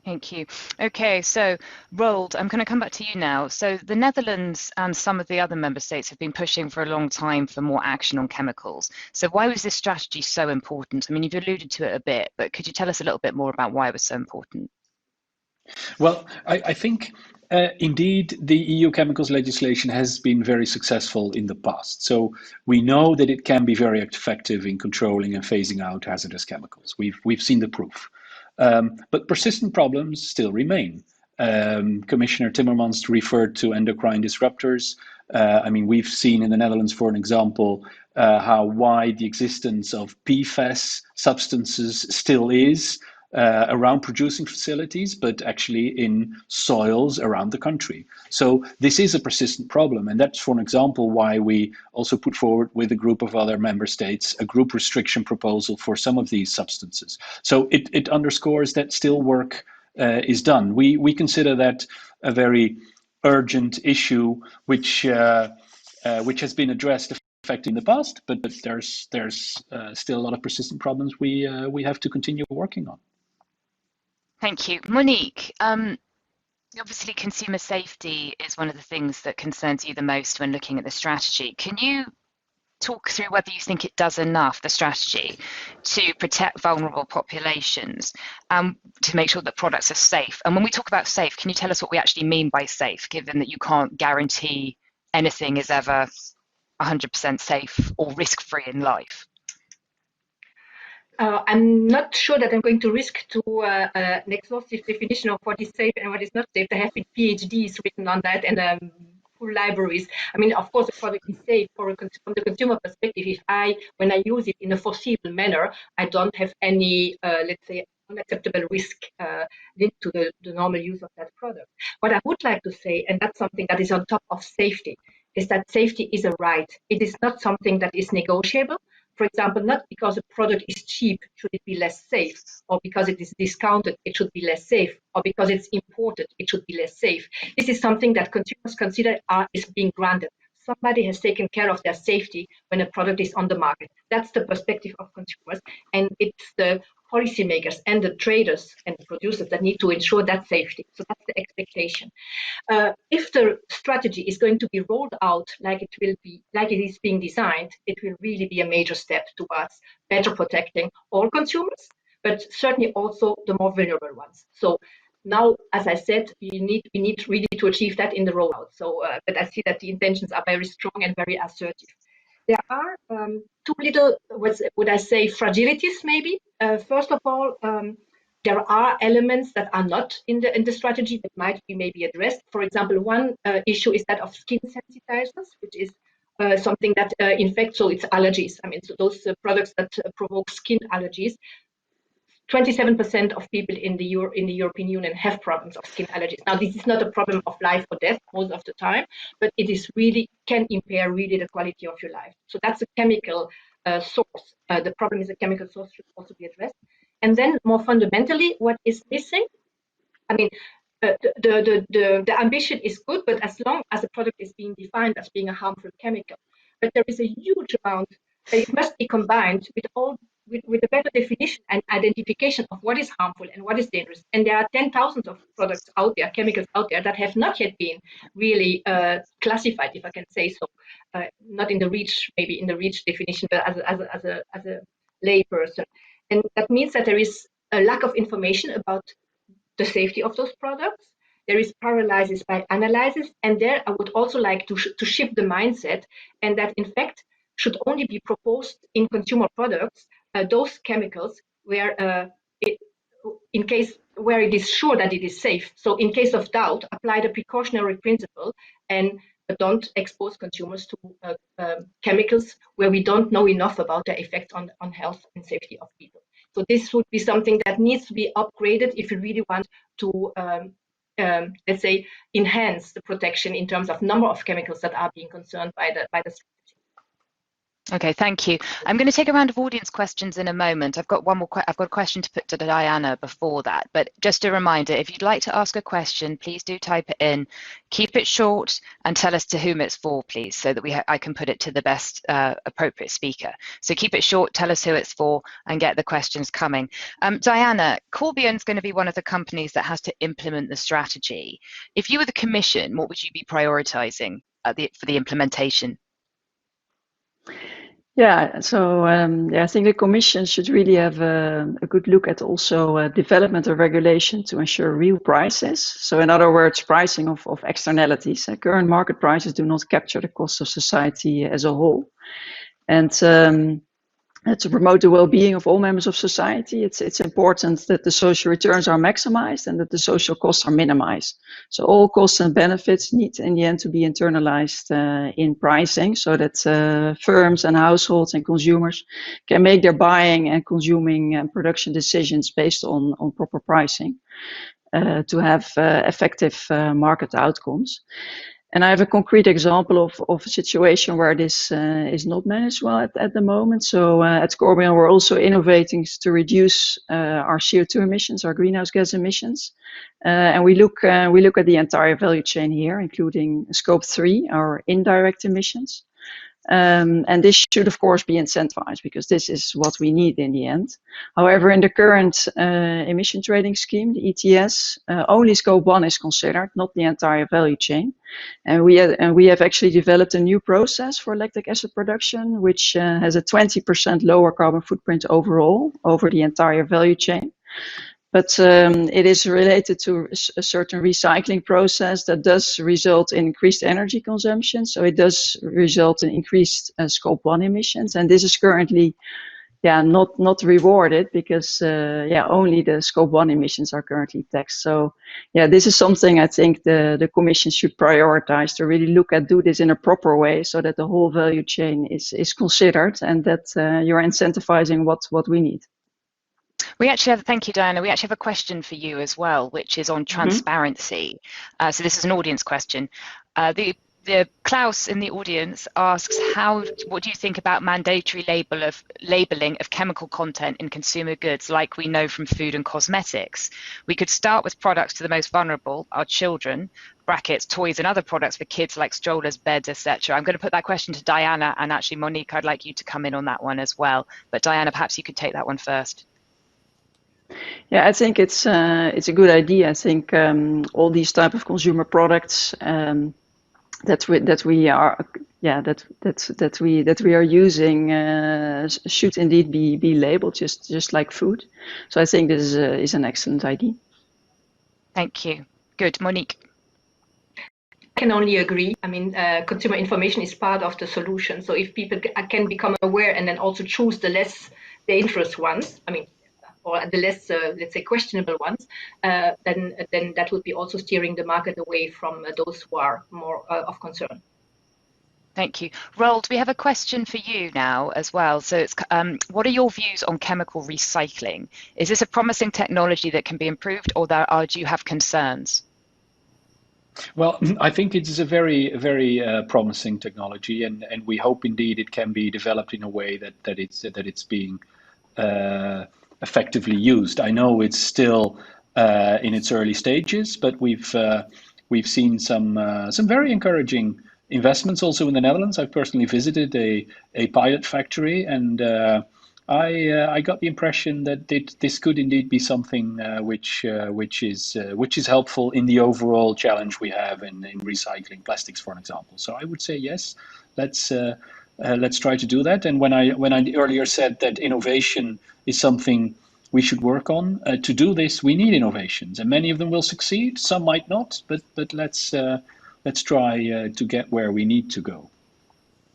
Thank you. Okay, so Roald, I'm going to come back to you now. So the Netherlands and some of the other member states have been pushing for a long time for more action on chemicals. So why was this strategy so important? I mean, you've alluded to it a bit, but could you tell us a little bit more about why it was so important? Well, I think Indeed, the EU chemicals legislation has been very successful in the past. So we know that it can be very effective in controlling and phasing out hazardous chemicals. We've seen the proof. But persistent problems still remain. Commissioner Timmermans referred to endocrine disruptors. I mean, we've seen in the Netherlands, for an example, how wide the existence of PFAS substances still is around producing facilities, but actually in soils around the country. So this is a persistent problem. And that's, for an example, why we also put forward with a group of other member states a group restriction proposal for some of these substances. So it underscores that still work is done. We consider that a very urgent issue, which has been addressed effectively in the past, but there's still a lot of persistent problems we have to continue working on. Thank you. Monique, obviously consumer safety is one of the things that concerns you the most when looking at the strategy. Can you talk through whether you think it does enough, the strategy, to protect vulnerable populations, to make sure that products are safe? And when we talk about safe, can you tell us what we actually mean by safe, given that you can't guarantee anything is ever 100% safe or risk-free in life? I'm not sure that I'm going to risk to an exhaustive definition of what is safe and what is not safe. There have been PhDs written on that and full libraries. I mean, of course, the product is safe from the consumer perspective. If when I use it in a foreseeable manner, I don't have any, let's say, unacceptable risk linked to the normal use of that product. What I would like to say, and that's something that is on top of safety, is that safety is a right. It is not something that is negotiable. For example, not because a product is cheap should it be less safe, or because it is discounted it should be less safe, or because it's imported it should be less safe. This is something that consumers consider is being granted. Somebody has taken care of their safety when a product is on the market. That's the perspective of consumers, and it's the policymakers and the traders and the producers that need to ensure that safety. So that's the expectation. If the strategy is going to be rolled out like it is being designed, it will really be a major step towards better protecting all consumers, but certainly also the more vulnerable ones. So now, as I said, we need really to achieve that in the rollout. So, but I see that the intentions are very strong and very assertive. There are two little, what would I say, fragilities maybe. First of all, there are elements that are not in the strategy that might be maybe addressed. For example, one issue is that of skin sensitizers, which is something that infects, so it's allergies. I mean, so those products that provoke skin allergies. 27% of people in the European Union have problems of skin allergies. Now, this is not a problem of life or death most of the time, but it is really can impair really the quality of your life. So that's a chemical source. The problem is a chemical source should also be addressed. And then more fundamentally, what is missing? I mean, the ambition is good, but as long as a product is being defined as being a harmful chemical, but there is a huge amount. It must be combined with a better definition and identification of what is harmful and what is dangerous. And there are 10,000 of products out there, chemicals out there, that have not yet been really classified, if I can say so. Not in the REACH, maybe in the REACH definition, but as a lay person. And that means that there is a lack of information about the safety of those products. There is paralysis by analysis. And there I would also like to shift the mindset, and that in fact should only be proposed in consumer products those chemicals where it is sure that it is safe. So in case of doubt, apply the precautionary principle and don't expose consumers to chemicals where we don't know enough about their effects on health and safety of people. So this would be something that needs to be upgraded if we really want to, let's say, enhance the protection in terms of number of chemicals that are being concerned by the strategy. Okay, thank you. I'm going to take a round of audience questions in a moment. I've got one more. I've got a question to put to Diana before that. But just a reminder, if you'd like to ask a question, please do type it in. Keep it short and tell us to whom it's for, please, so that I can put it to the best appropriate speaker. So keep it short, tell us who it's for, and get the questions coming. Diana, Corbion is going to be one of the companies that has to implement the strategy. If you were the Commission, what would you be prioritising for the implementation? Yeah, so I think the Commission should really have a good look at also development of regulation to ensure real prices. So in other words, pricing of externalities. Current market prices do not capture the cost of society as a whole. And to promote the well-being of all members of society, it's important that the social returns are maximized and that the social costs are minimized. So all costs and benefits need in the end to be internalized in pricing, so that firms and households and consumers can make their buying and consuming and production decisions based on proper pricing to have effective market outcomes. And I have a concrete example of a situation where this is not managed well at the moment. So at Corbion, we're also innovating to reduce our CO2 emissions, our greenhouse gas emissions. And we look at the entire value chain here, including scope 3, our indirect emissions. And this should, of course, be incentivized because this is what we need in the end. However, in the current emission trading scheme, the ETS, only scope 1 is considered, not the entire value chain. And we have actually developed a new process for lactic acid production, which has a 20% lower carbon footprint overall over the entire value chain. But it is related to a certain recycling process that does result in increased energy consumption. So it does result in increased scope 1 emissions. And this is currently not rewarded because only the scope 1 emissions are currently taxed. So this is something I think the Commission should prioritize to really look at, do this in a proper way so that the whole value chain is considered and that you're incentivizing what we need. We actually have, thank you, Diana. We actually have a question for you as well, which is on transparency. So this is an audience question. The Klaus in the audience asks, what do you think about mandatory labeling of chemical content in consumer goods, like we know from food and cosmetics? We could start with products to the most vulnerable, our children, brackets, toys and other products for kids like strollers, beds, etc. I'm going to put that question to Diana, and actually, Monique, I'd like you to come in on that one as well. But Diana, perhaps you could take that one first. Yeah, I think it's a good idea. I think all these type of consumer products that we are using should indeed be labeled just like food. So I think this is an excellent idea. Thank you. Good, Monique. I can only agree. I mean, consumer information is part of the solution. So if people can become aware and then also choose the less dangerous ones, I mean, or the less, let's say, questionable ones, then that would be also steering the market away from those who are more of concern. Thank you. Roald, we have a question for you now as well. So it's, what are your views on chemical recycling? Is this a promising technology that can be improved, or do you have concerns? Well, I think it is a very, very promising technology, and we hope indeed it can be developed in a way that it's being effectively used. I know it's still in its early stages, but we've seen some very encouraging investments also in the Netherlands. I've personally visited a pilot factory, and I got the impression that this could indeed be something which is helpful in the overall challenge we have in recycling plastics, for an example. So I would say yes, let's try to do that. And when I earlier said that innovation is something we should work on, to do this we need innovations, and many of them will succeed, some might not, but let's try to get where we need to go.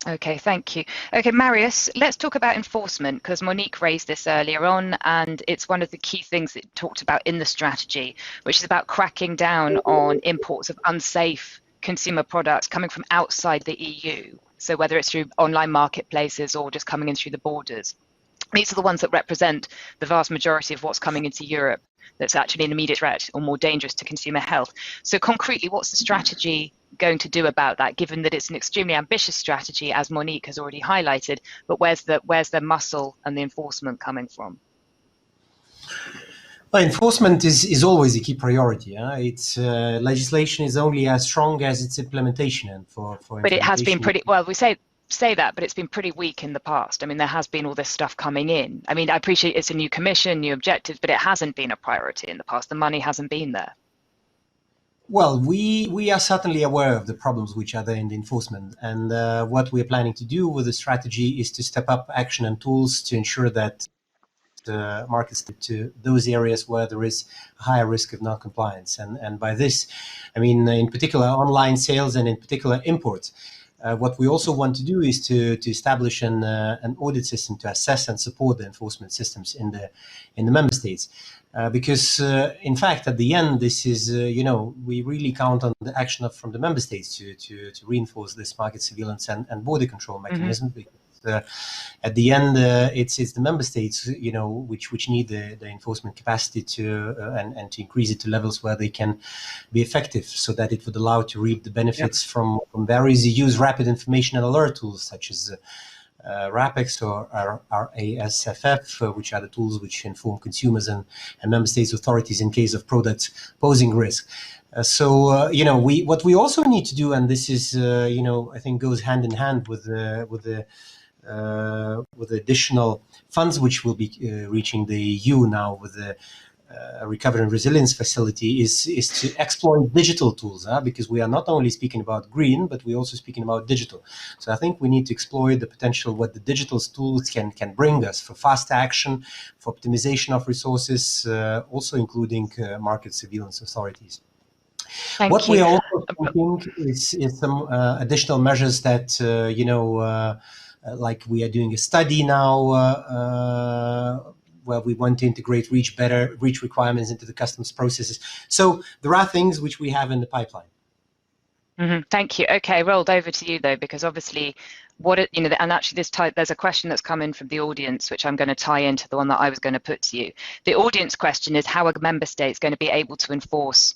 Okay, thank you. Okay, Marius, let's talk about enforcement, because Monique raised this earlier on, and it's one of the key things that talked about in the strategy, which is about cracking down on imports of unsafe consumer products coming from outside the EU. So whether it's through online marketplaces or just coming in through the borders. These are the ones that represent the vast majority of what's coming into Europe that's actually an immediate threat or more dangerous to consumer health. So concretely, what's the strategy going to do about that, given that it's an extremely ambitious strategy, as Monique has already highlighted, but where's the muscle and the enforcement coming from? Well, enforcement is always a key priority. It's legislation is only as strong as its implementation, and for but it has been pretty well. We say that, but it's been pretty weak in the past. I mean, there has been all this stuff coming in. I mean, I appreciate it's a new commission, new objectives, but it hasn't been a priority in the past. The money hasn't been there. Well, we are certainly aware of the problems which are there in the enforcement, and what we are planning to do with the strategy is to step up action and tools to ensure that markets to those areas where there is a higher risk of non-compliance. And by this, I mean, in particular, online sales and in particular imports. What we also want to do is to establish an audit system to assess and support the enforcement systems in the member states. Because in fact, at the end, this is, we really count on the action from the member states to reinforce this market surveillance and border control mechanism. Mm-hmm. Because, at the end, it's the member states, which need the enforcement capacity to and to increase it to levels where they can be effective, so that it would allow to reap the benefits from various EU's rapid information and alert tools, such as RAPEX or RASFF, which are the tools which inform consumers and member states authorities in case of products posing risk. What we also need to do, and this is, I think goes hand in hand with the additional funds which will be reaching the EU now with the Recovery and Resilience Facility, is to exploit digital tools, because we are not only speaking about green, but we're also speaking about digital. So I think we need to exploit the potential what the digital tools can bring us for fast action, for optimization of resources, also including market surveillance authorities. What we are also thinking is some additional measures that, like we are doing a study now where we want to integrate REACH requirements into the customs processes. So there are things which we have in the pipeline. Mm-hmm. Thank you. Okay, Roald, over to you though, because obviously and actually there's a question that's come in from the audience, which I'm going to tie into the one that I was going to put to you. The audience question is, how are member states going to be able to enforce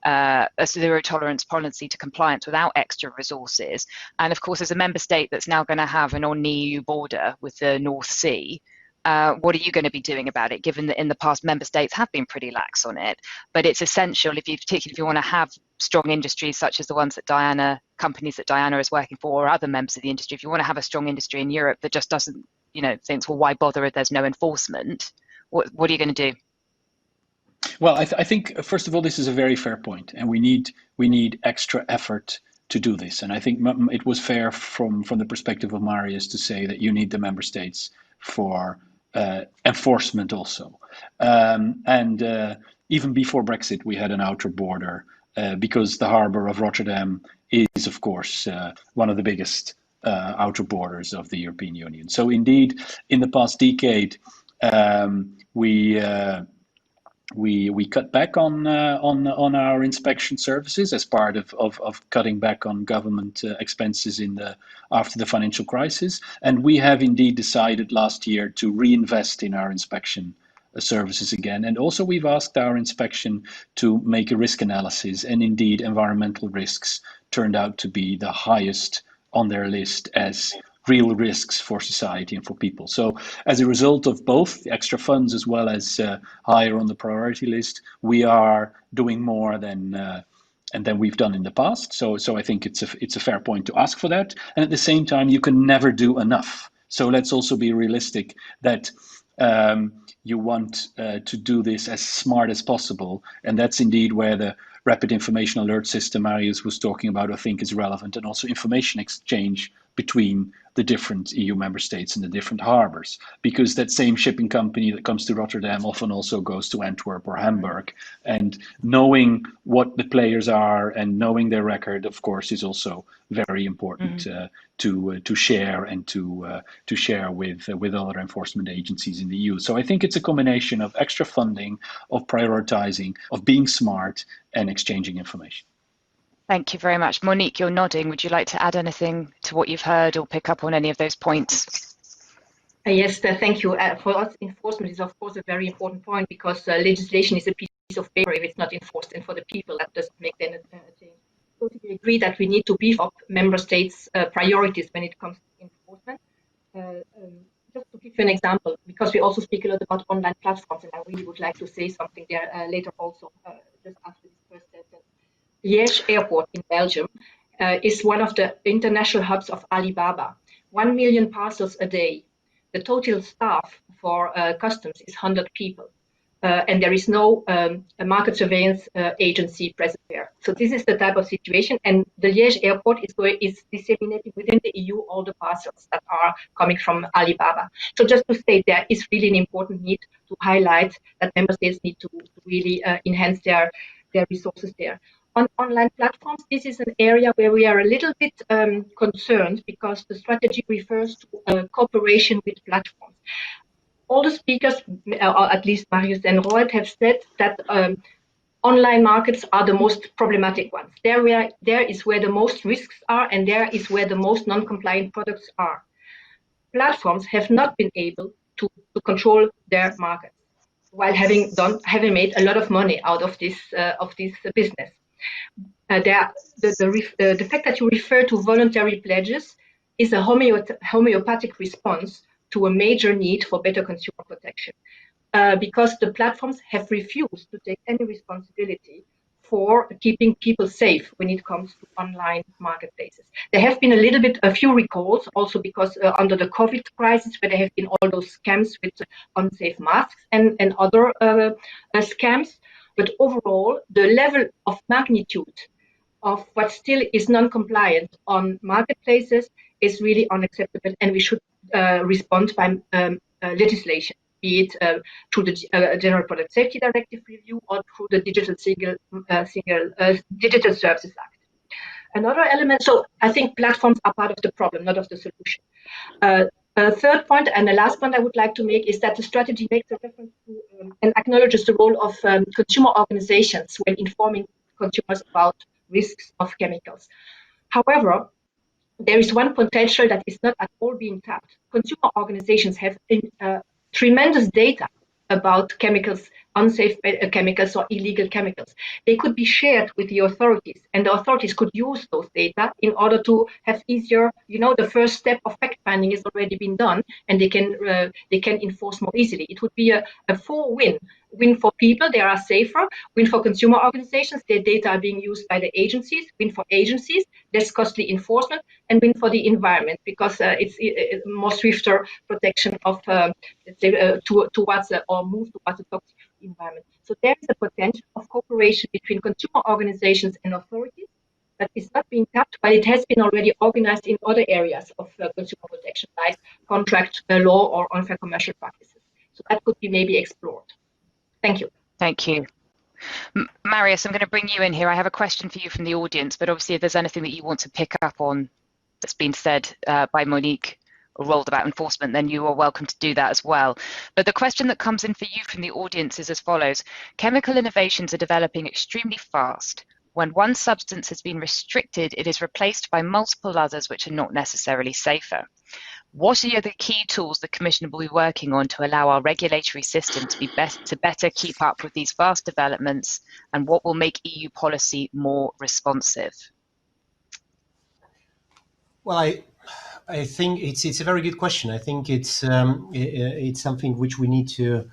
a zero tolerance policy to compliance without extra resources? And of course, as a member state that's now going to have an on-EU border with the North Sea, what are you going to be doing about it, given that in the past member states have been pretty lax on it? But it's essential, particularly if you want to have strong industries such as the ones that companies that Diana is working for, or other members of the industry, if you want to have a strong industry in Europe that just doesn't, thinks, well, why bother if there's no enforcement? What are you going to do? Well, I think, first of all, this is a very fair point, and we need extra effort to do this. And I think it was fair from the perspective of Marius to say that you need the member states for enforcement also. And even before Brexit, we had an outer border because the harbor of Rotterdam is, of course, one of the biggest outer borders of the European Union. So indeed, in the past decade, we cut back on our inspection services as part of cutting back on government expenses after the financial crisis, and we have indeed decided last year to reinvest in our inspection services again. And also we've asked our inspection to make a risk analysis, and indeed environmental risks turned out to be the highest on their list as real risks for society and for people. So as a result of both the extra funds as well as higher on the priority list, we are doing more than we've done in the past. So I think it's a fair point to ask for that. And at the same time, you can never do enough. So let's also be realistic that you want to do this as smart as possible. And that's indeed where the rapid information alert system Marius was talking about, I think, is relevant, and also information exchange between the different EU member states and the different harbors, because that same shipping company that comes to Rotterdam often also goes to Antwerp or Hamburg, and knowing what the players are and knowing their record, of course, is also very important to share and to share with other enforcement agencies in the EU. So I think it's a combination of extra funding, of prioritizing, of being smart, and exchanging information. Thank you very much. Monique, you're nodding. Would you like to add anything to what you've heard or pick up on any of those points? Yes, thank you. For us, enforcement is, of course, a very important point, because legislation is a piece of paper if it's not enforced, and for the people, that doesn't make then a change. I totally agree that we need to beef up member states' priorities when it comes to enforcement. Just to give you an example, because we also speak a lot about online platforms, and I really would like to say something there later also, just after this first sentence. Liège Airport in Belgium is one of the international hubs of Alibaba. 1 million parcels a day. The total staff for customs is 100 people. and there is no market surveillance agency present there. So this is the type of situation, and the Liège airport is disseminating within the EU all the parcels that are coming from Alibaba. So just to state, there is really an important need to highlight that member states need to really enhance their resources there. On online platforms, this is an area where we are a little bit concerned, because the strategy refers to cooperation with platforms. All the speakers, or at least Marius and Roald, have said that online markets are the most problematic ones. There is where the most risks are, and there is where the most non-compliant products are. Platforms have not been able to control their markets, while having made a lot of money out of this business. The fact that you refer to voluntary pledges is a homeopathic response to a major need for better consumer protection, because the platforms have refused to take any responsibility for keeping people safe when it comes to online marketplaces. There have been a few recalls, also because under the COVID crisis, where there have been all those scams with unsafe masks and other scams. But overall, the level of magnitude of what still is non-compliant on marketplaces is really unacceptable, and we should respond by legislation, be it through the General Product Safety Directive review or through the Digital Services Act. Another element, so I think platforms are part of the problem, not of the solution. A third point, and the last point I would like to make, is that the strategy makes a reference to and acknowledges the role of consumer organizations when informing consumers about risks of chemicals. However, there is one potential that is not at all being tapped. Consumer organizations have tremendous data about chemicals, unsafe chemicals or illegal chemicals. They could be shared with the authorities, and the authorities could use those data in order to have easier, the first step of fact-finding has already been done, and they can enforce more easily. It would be a four-win. Win for people, they are safer. Win for consumer organizations, their data are being used by the agencies. Win for agencies, less costly enforcement. And win for the environment, because it's more swifter protection of, towards or move towards a toxic environment. So there is a potential of cooperation between consumer organizations and authorities that is not being tapped, but it has been already organized in other areas of consumer protection, like contract law or unfair commercial practices. So that could be maybe explored. Thank you. Thank you. Marius, I'm going to bring you in here. I have a question for you from the audience, but obviously if there's anything that you want to pick up on that's been said by Monique or Roald about enforcement, then you are welcome to do that as well. But the question that comes in for you from the audience is as follows. Chemical innovations are developing extremely fast. When one substance has been restricted, it is replaced by multiple others which are not necessarily safer. What are the key tools the Commission will be working on to allow our regulatory system to better keep up with these fast developments, and what will make EU policy more responsive? Well, I think it's a very good question. I think it's something which we need to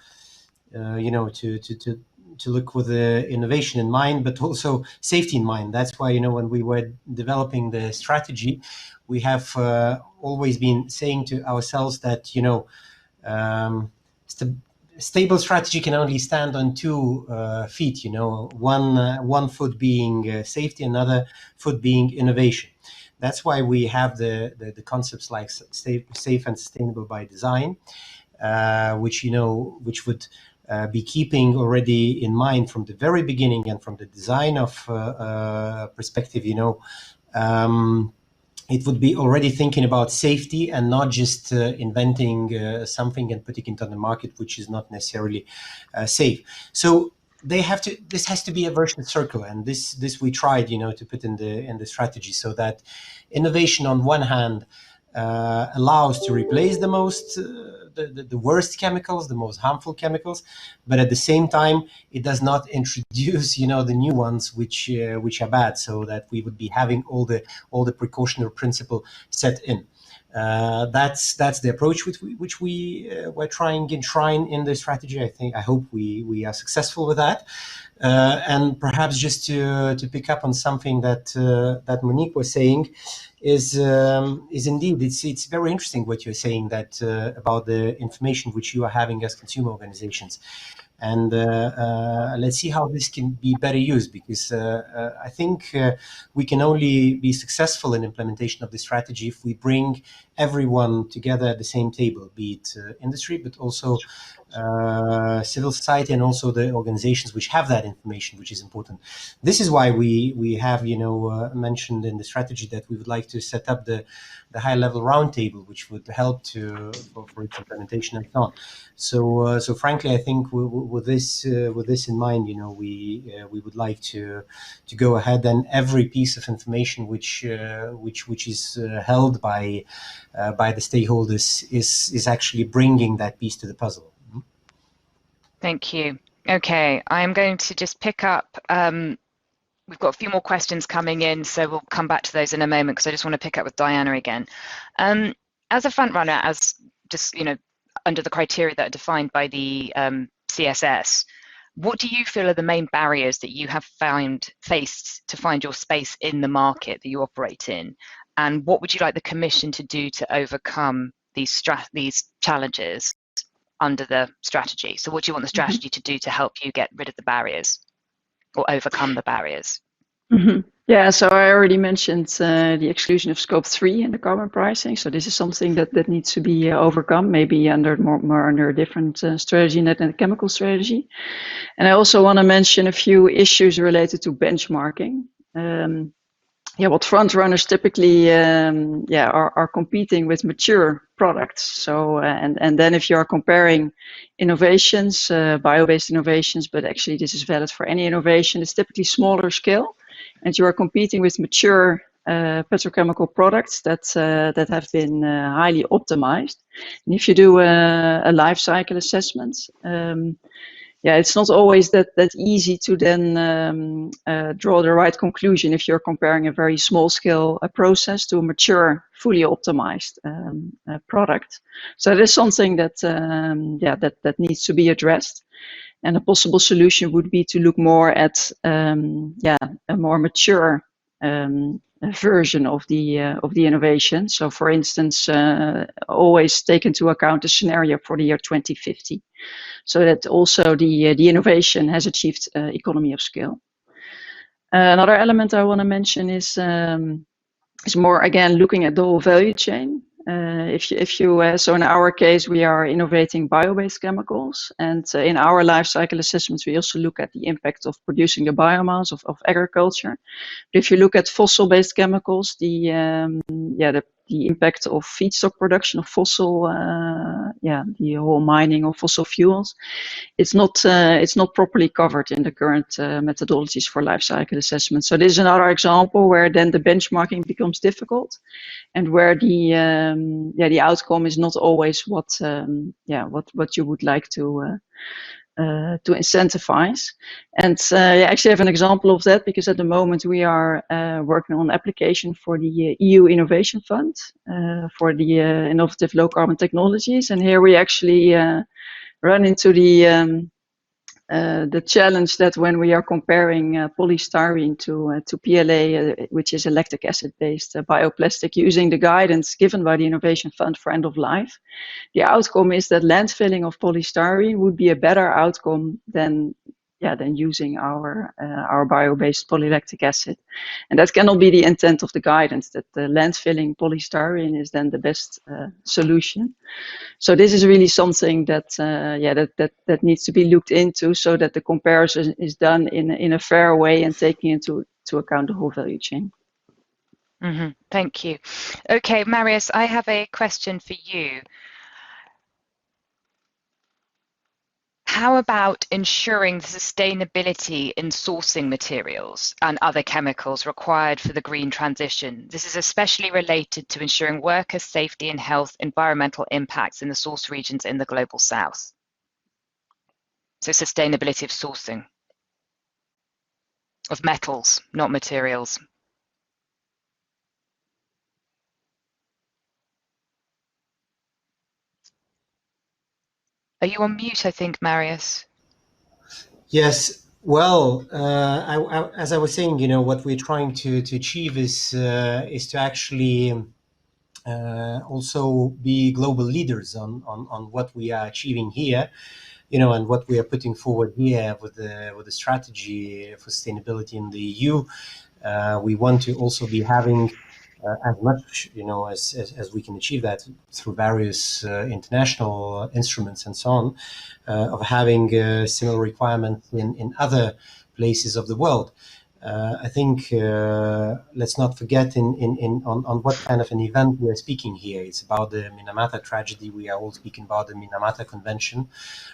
to look with the innovation in mind, but also safety in mind. That's why when we were developing the strategy, we have always been saying to ourselves that stable strategy can only stand on 2 feet. One foot being safety, another foot being innovation. That's why we have the concepts like safe and sustainable by design, which would be keeping already in mind from the very beginning and from the design of perspective. It would be already thinking about safety and not just inventing something and putting it on the market which is not necessarily safe. So this has to be a virtuous circle, and this we tried to put in the strategy, so that innovation on one hand allows to replace the worst chemicals, the most harmful chemicals, but at the same time it does not introduce the new ones which are bad, so that we would be having all the precautionary principle set in. That's the approach which we were trying to enshrine in the strategy. I hope we are successful with that. And perhaps just to pick up on something that Monique was saying is indeed it's very interesting what you're saying, that about the information which you are having as consumer organizations, And let's see how this can be better used, because I think we can only be successful in implementation of the strategy if we bring everyone together at the same table, be it industry, but also civil society, and also the organizations which have that information, which is important. This is why we have, mentioned in the strategy that we would like to set up the high-level roundtable, which would help for its implementation and so on. So frankly, I think with this in mind, we would like to go ahead, and every piece of information which is held by the stakeholders is actually bringing that piece to the puzzle. Thank you. Okay, I'm going to just pick up. We've got a few more questions coming in, so we'll come back to those in a moment, because I just want to pick up with Diana again. As a front runner, as just under the criteria that are defined by the CSS, what do you feel are the main barriers that you have faced to find your space in the market that you operate in, and what would you like the Commission to do to overcome these challenges under the strategy? So what do you want the strategy to do to help you get rid of the barriers or overcome the barriers? Yeah, so I already mentioned the exclusion of scope 3 in the carbon pricing. So this is something that needs to be overcome, maybe under more under a different strategy than the chemical strategy. And I also want to mention a few issues related to benchmarking. What front runners typically are competing with mature products. So and then if you are comparing innovations, bio-based innovations, but actually this is valid for any innovation, it's typically smaller scale, and you are competing with mature petrochemical products that have been highly optimized. And if you do a life cycle assessment, it's not always that easy to then draw the right conclusion if you're comparing a very small scale process to a mature, fully optimized product. So that is something that needs to be addressed. And a possible solution would be to look more at a more mature version of the innovation. So, for instance, always take into account the scenario for the year 2050, so that also the innovation has achieved economy of scale. Another element I want to mention is more, again, looking at the whole value chain. So in our case, we are innovating bio-based chemicals, and in our life cycle assessments, we also look at the impact of producing the biomass of agriculture. But if you look at fossil-based chemicals, the impact of feedstock production of fossil, the whole mining of fossil fuels, it's not properly covered in the current methodologies for life cycle assessment. So this is another example where then the benchmarking becomes difficult, and where the outcome is not always what you would like to incentivize. And I actually have an example of that, because at the moment we are working on an application for the EU Innovation Fund for the innovative low carbon technologies, and here we actually run into the challenge that when we are comparing polystyrene to PLA, which is a lactic acid-based bioplastic, using the guidance given by the Innovation Fund for end of life, the outcome is that landfilling of polystyrene would be a better outcome than using our bio-based polylactic acid. And that cannot be the intent of the guidance, that the landfilling polystyrene is then the best solution. So this is really something that needs to be looked into, so that the comparison is done in a fair way and taking into account the whole value chain. Thank you. Okay, Marius, I have a question for you. How about ensuring the sustainability in sourcing materials and other chemicals required for the green transition? This is especially related to ensuring worker safety and health environmental impacts in the source regions in the Global South. So sustainability of sourcing of metals, not materials. Are you on mute, I think, Marius? Yes. Well, as I was saying, what we're trying to achieve is to actually also be global leaders on what we are achieving here. and what we are putting forward here with the strategy for sustainability in the EU, we want to also be having as much, as we can achieve that through various international instruments and so on, of having similar requirements in other places of the world. I think let's not forget on what kind of an event we are speaking here. It's about the Minamata tragedy. We are all speaking about the Minamata Convention,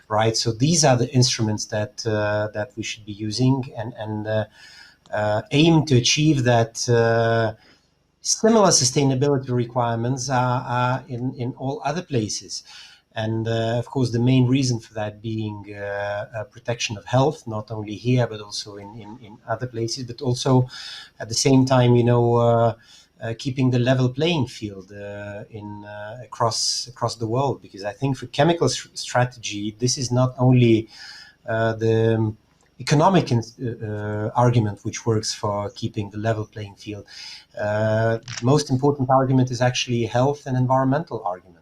right? So these are the instruments that we should be using and aim to achieve that. Similar sustainability requirements are in all other places. And of course, the main reason for that being protection of health, not only here, but also in other places, but also at the same time, keeping the level playing field across the world. Because I think for chemical strategy, this is not only the economic argument which works for keeping the level playing field. The most important argument is actually health and environmental argument.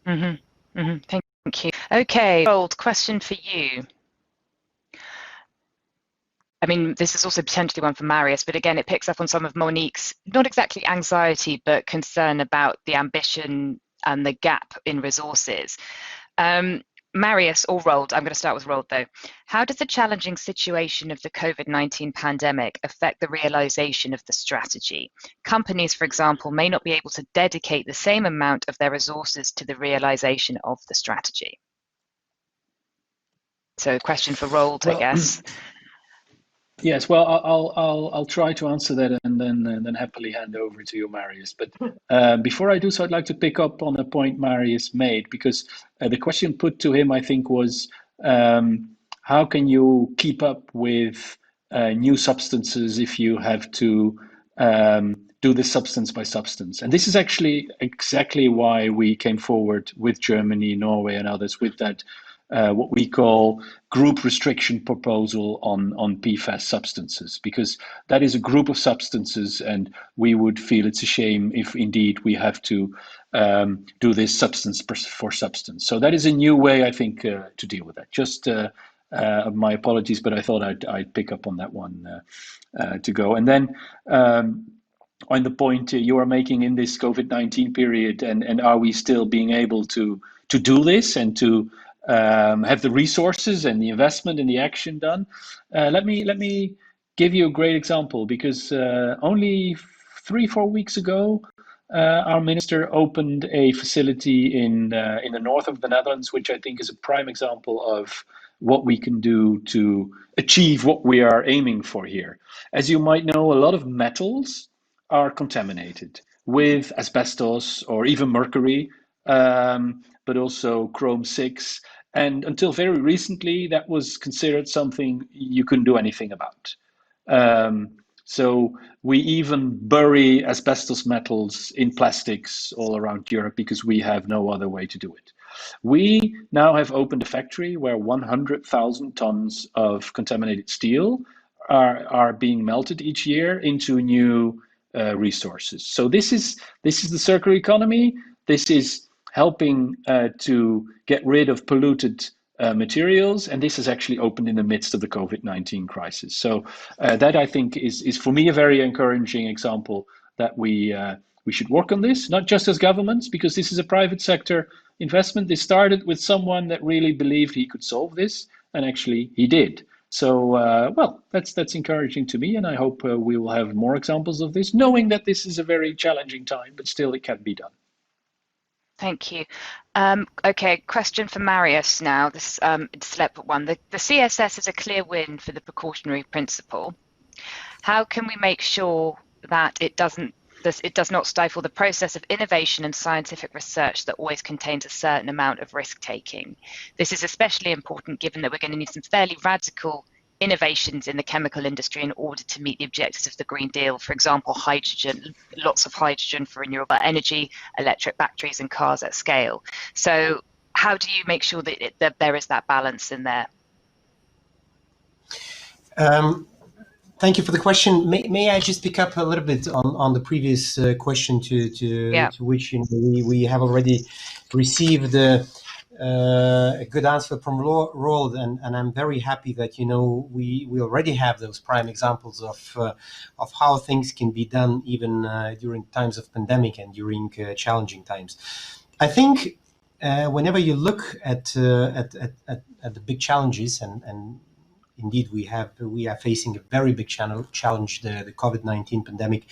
Mm-hmm. Mm-hmm. Thank you. Okay, Roald, question for you. I mean, this is also potentially one for Marius, but again, it picks up on some of Monique's, not exactly anxiety, but concern about the ambition and the gap in resources. Marius or Roald, I'm going to start with Roald though. How does the challenging situation of the COVID-19 pandemic affect the realization of the strategy? Companies, for example, may not be able to dedicate the same amount of their resources to the realization of the strategy. So, question for Roald, I guess. Yes, well, I'll try to answer that and then happily hand over to you, Marius. But before I do so, I'd like to pick up on a point Marius made, because the question put to him, I think, was how can you keep up with new substances if you have to do this substance by substance? And this is actually exactly why we came forward with Germany, Norway, and others with that what we call group restriction proposal on PFAS substances, because that is a group of substances and we would feel it's a shame if indeed we have to do this substance for substance. So that is a new way, I think, to deal with that. Just my apologies, but I thought I'd pick up on that one to go. And then on the point you are making in this COVID-19 period, and are we still being able to do this and to have the resources and the investment and the action done? Let me give you a great example, because only 3-4 weeks ago, our minister opened a facility in the north of the Netherlands, which I think is a prime example of what we can do to achieve what we are aiming for here. As you might know, a lot of metals are contaminated with asbestos or even mercury, but also chrome-6. And until very recently, that was considered something you couldn't do anything about. So we even bury asbestos metals in plastics all around Europe because we have no other way to do it. We now have opened a factory where 100,000 tons of contaminated steel are being melted each year into new resources. So this is the circular economy. This is helping to get rid of polluted materials, and this is actually opened in the midst of the COVID-19 crisis. So that, I think, is for me a very encouraging example that we should work on this, not just as governments, because this is a private sector investment. This started with someone that really believed he could solve this, and actually he did. So, well, that's encouraging to me, and I hope we will have more examples of this, knowing that this is a very challenging time, but still it can be done. Thank you. Okay, question for Marius now. This separate one. The CSS is a clear win for the precautionary principle. How can we make sure that it does not stifle the process of innovation and scientific research that always contains a certain amount of risk-taking? This is especially important given that we're going to need some fairly radical innovations in the chemical industry in order to meet the objectives of the Green Deal. For example, hydrogen, lots of hydrogen for renewable energy, electric batteries and cars at scale. So how do you make sure that there is that balance in there? Thank you for the question. May I just pick up a little bit on the previous question to which we have already received a good answer from Roald, and I'm very happy that we already have those prime examples of how things can be done even during times of pandemic and during challenging times. I think whenever you look at the big challenges, and indeed we are facing a very big challenge, the COVID-19 pandemic.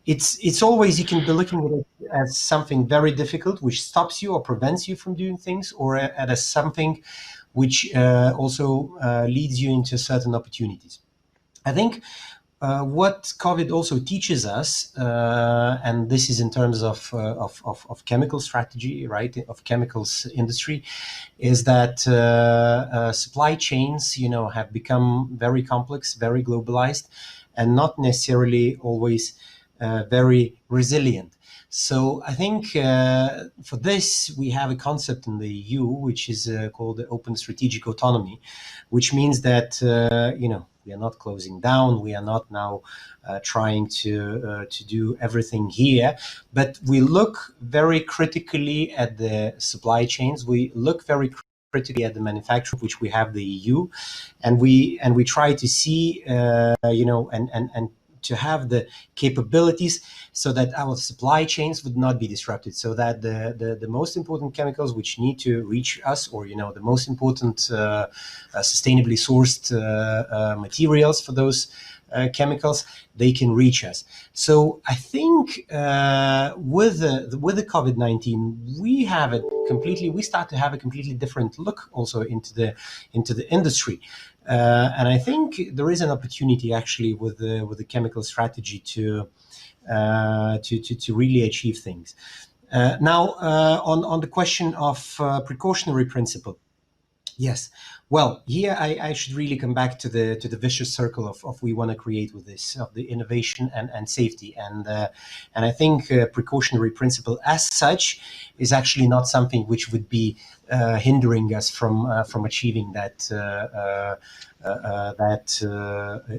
It's always, you can be looking at it as something very difficult, which stops you or prevents you from doing things, or as something which also leads you into certain opportunities. I think what COVID also teaches us, and this is in terms of chemical strategy, right, of chemicals industry, is that supply chains, have become very complex, very globalized, and not necessarily always very resilient. So I think for this, we have a concept in the EU, which is called the open strategic autonomy, which means that, we are not closing down. We are not now trying to do everything here, but we look very critically at the supply chains. We look very critically at the manufacturing, which we have the EU, and we try to see, and to have the capabilities so that our supply chains would not be disrupted, so that the most important chemicals which need to reach us, or the most important sustainably sourced materials for those chemicals, they can reach us. So I think with the COVID-19, we start to have a completely different look also into the industry. And I think there is an opportunity actually with the chemical strategy to really achieve things. Now, on the question of precautionary principle, yes. Well, here I should really come back to the vicious circle of we want to create with this, of the innovation and safety, and I think precautionary principle as such is actually not something which would be hindering us from achieving that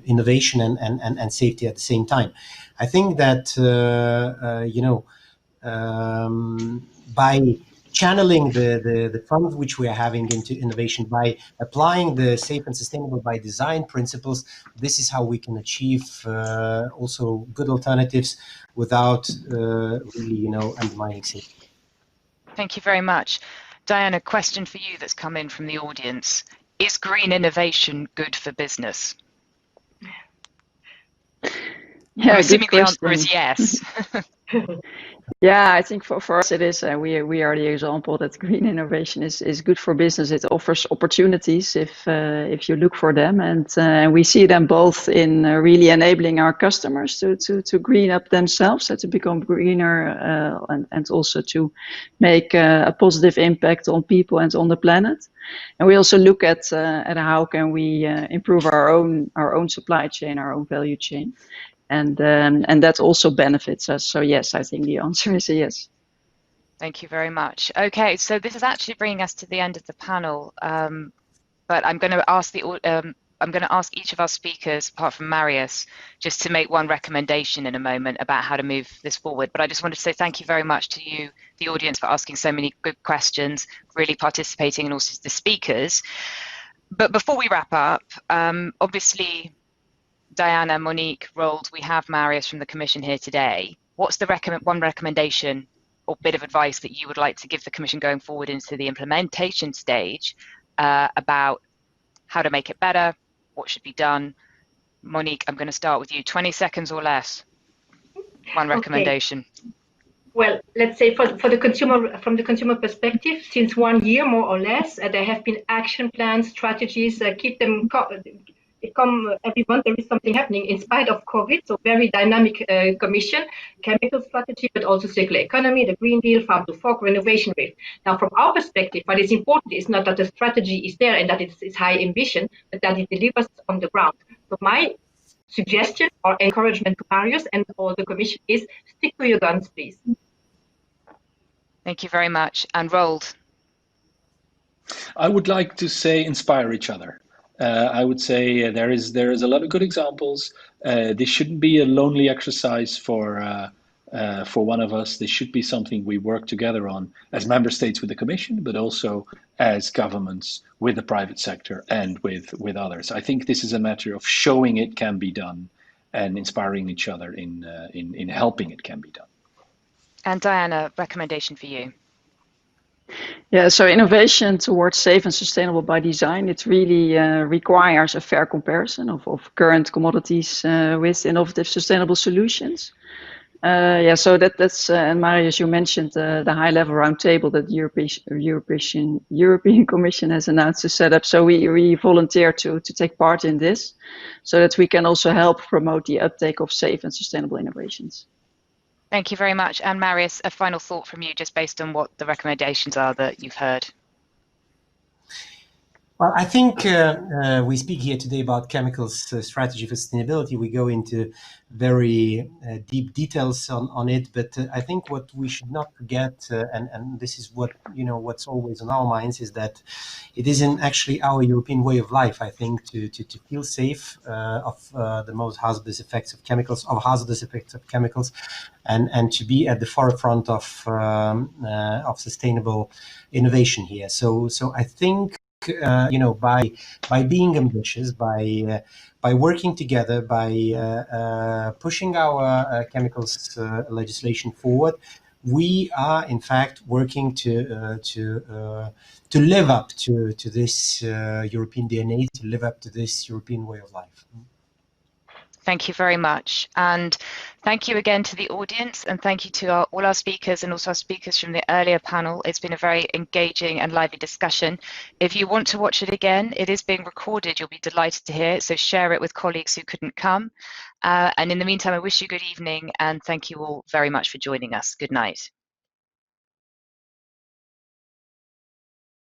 innovation and safety at the same time. I think that by channeling the funds which we are having into innovation, by applying the safe and sustainable by design principles, this is how we can achieve also good alternatives without really undermining safety. Thank you very much. Diana, question for you that's come in from the audience. Is green innovation good for business? Yeah, I'm assuming good the answer question. is yes. Yeah, I think for us it is. We are the example that green innovation is good for business. It offers opportunities if you look for them, and we see them both in really enabling our customers to green up themselves, to become greener, and also to make a positive impact on people and on the planet. And we also look at how can we improve our own supply chain, our own value chain. And that also benefits us. So yes, I think the answer is a yes. Thank you very much. Okay, so this is actually bringing us to the end of the panel, but I'm going to ask each of our speakers, apart from Marius, just to make one recommendation in a moment about how to move this forward. But I just wanted to say thank you very much to you, the audience, for asking so many good questions, really participating, and also to the speakers. But before we wrap up, obviously, Diana, Monique, Roald, we have Marius from the Commission here today. What's the one recommendation or bit of advice that you would like to give the Commission going forward into the implementation stage about how to make it better, what should be done? Monique, I'm going to start with you. 20 seconds or less. One recommendation. Okay. Well, let's say for the consumer, from the consumer perspective, since 1 year more or less, there have been action plans, strategies. Keep them. Come every month, there is something happening in spite of COVID. So very dynamic Commission, chemical strategy, but also circular economy, the Green Deal, Farm to Fork, renovation wave. Now, from our perspective, what is important is not that the strategy is there and that it's high ambition, but that it delivers on the ground. So my suggestion or encouragement to Marius and all the Commission is stick to your guns, please. Thank you very much. And Roald. I would like to say inspire each other. I would say there is a lot of good examples. This shouldn't be a lonely exercise for for one of us, this should be something we work together on as member states with the Commission, but also as governments with the private sector and with others. I think this is a matter of showing it can be done and inspiring each other in helping it can be done. And Diana, recommendation for you. Yeah, so innovation towards safe and sustainable by design, it really requires a fair comparison of current commodities with innovative sustainable solutions. Yeah, so that's and Marius, you mentioned the high-level roundtable that the European Commission has announced to set up. So we volunteer to take part in this, so that we can also help promote the uptake of safe and sustainable innovations. Thank you very much. And Marius, a final thought from you, just based on what the recommendations are that you've heard. Well, I think we speak here today about chemicals strategy for sustainability. We go into very deep details on it, but I think what we should not forget, and this is what what's always on our minds, is that it is in actually our European way of life. I think to feel safe of the most hazardous effects of chemicals, and to be at the forefront of sustainable innovation here. So I think. By being ambitious, by working together, by pushing our chemicals legislation forward, we are in fact working to live up to this European DNA, to live up to this European way of life. Thank you very much. And thank you again to the audience, and thank you to all our speakers and also our speakers from the earlier panel. It's been a very engaging and lively discussion. If you want to watch it again, it is being recorded. You'll be delighted to hear it, so share it with colleagues who couldn't come. And in the meantime, I wish you good evening, and thank you all very much for joining us. Good night.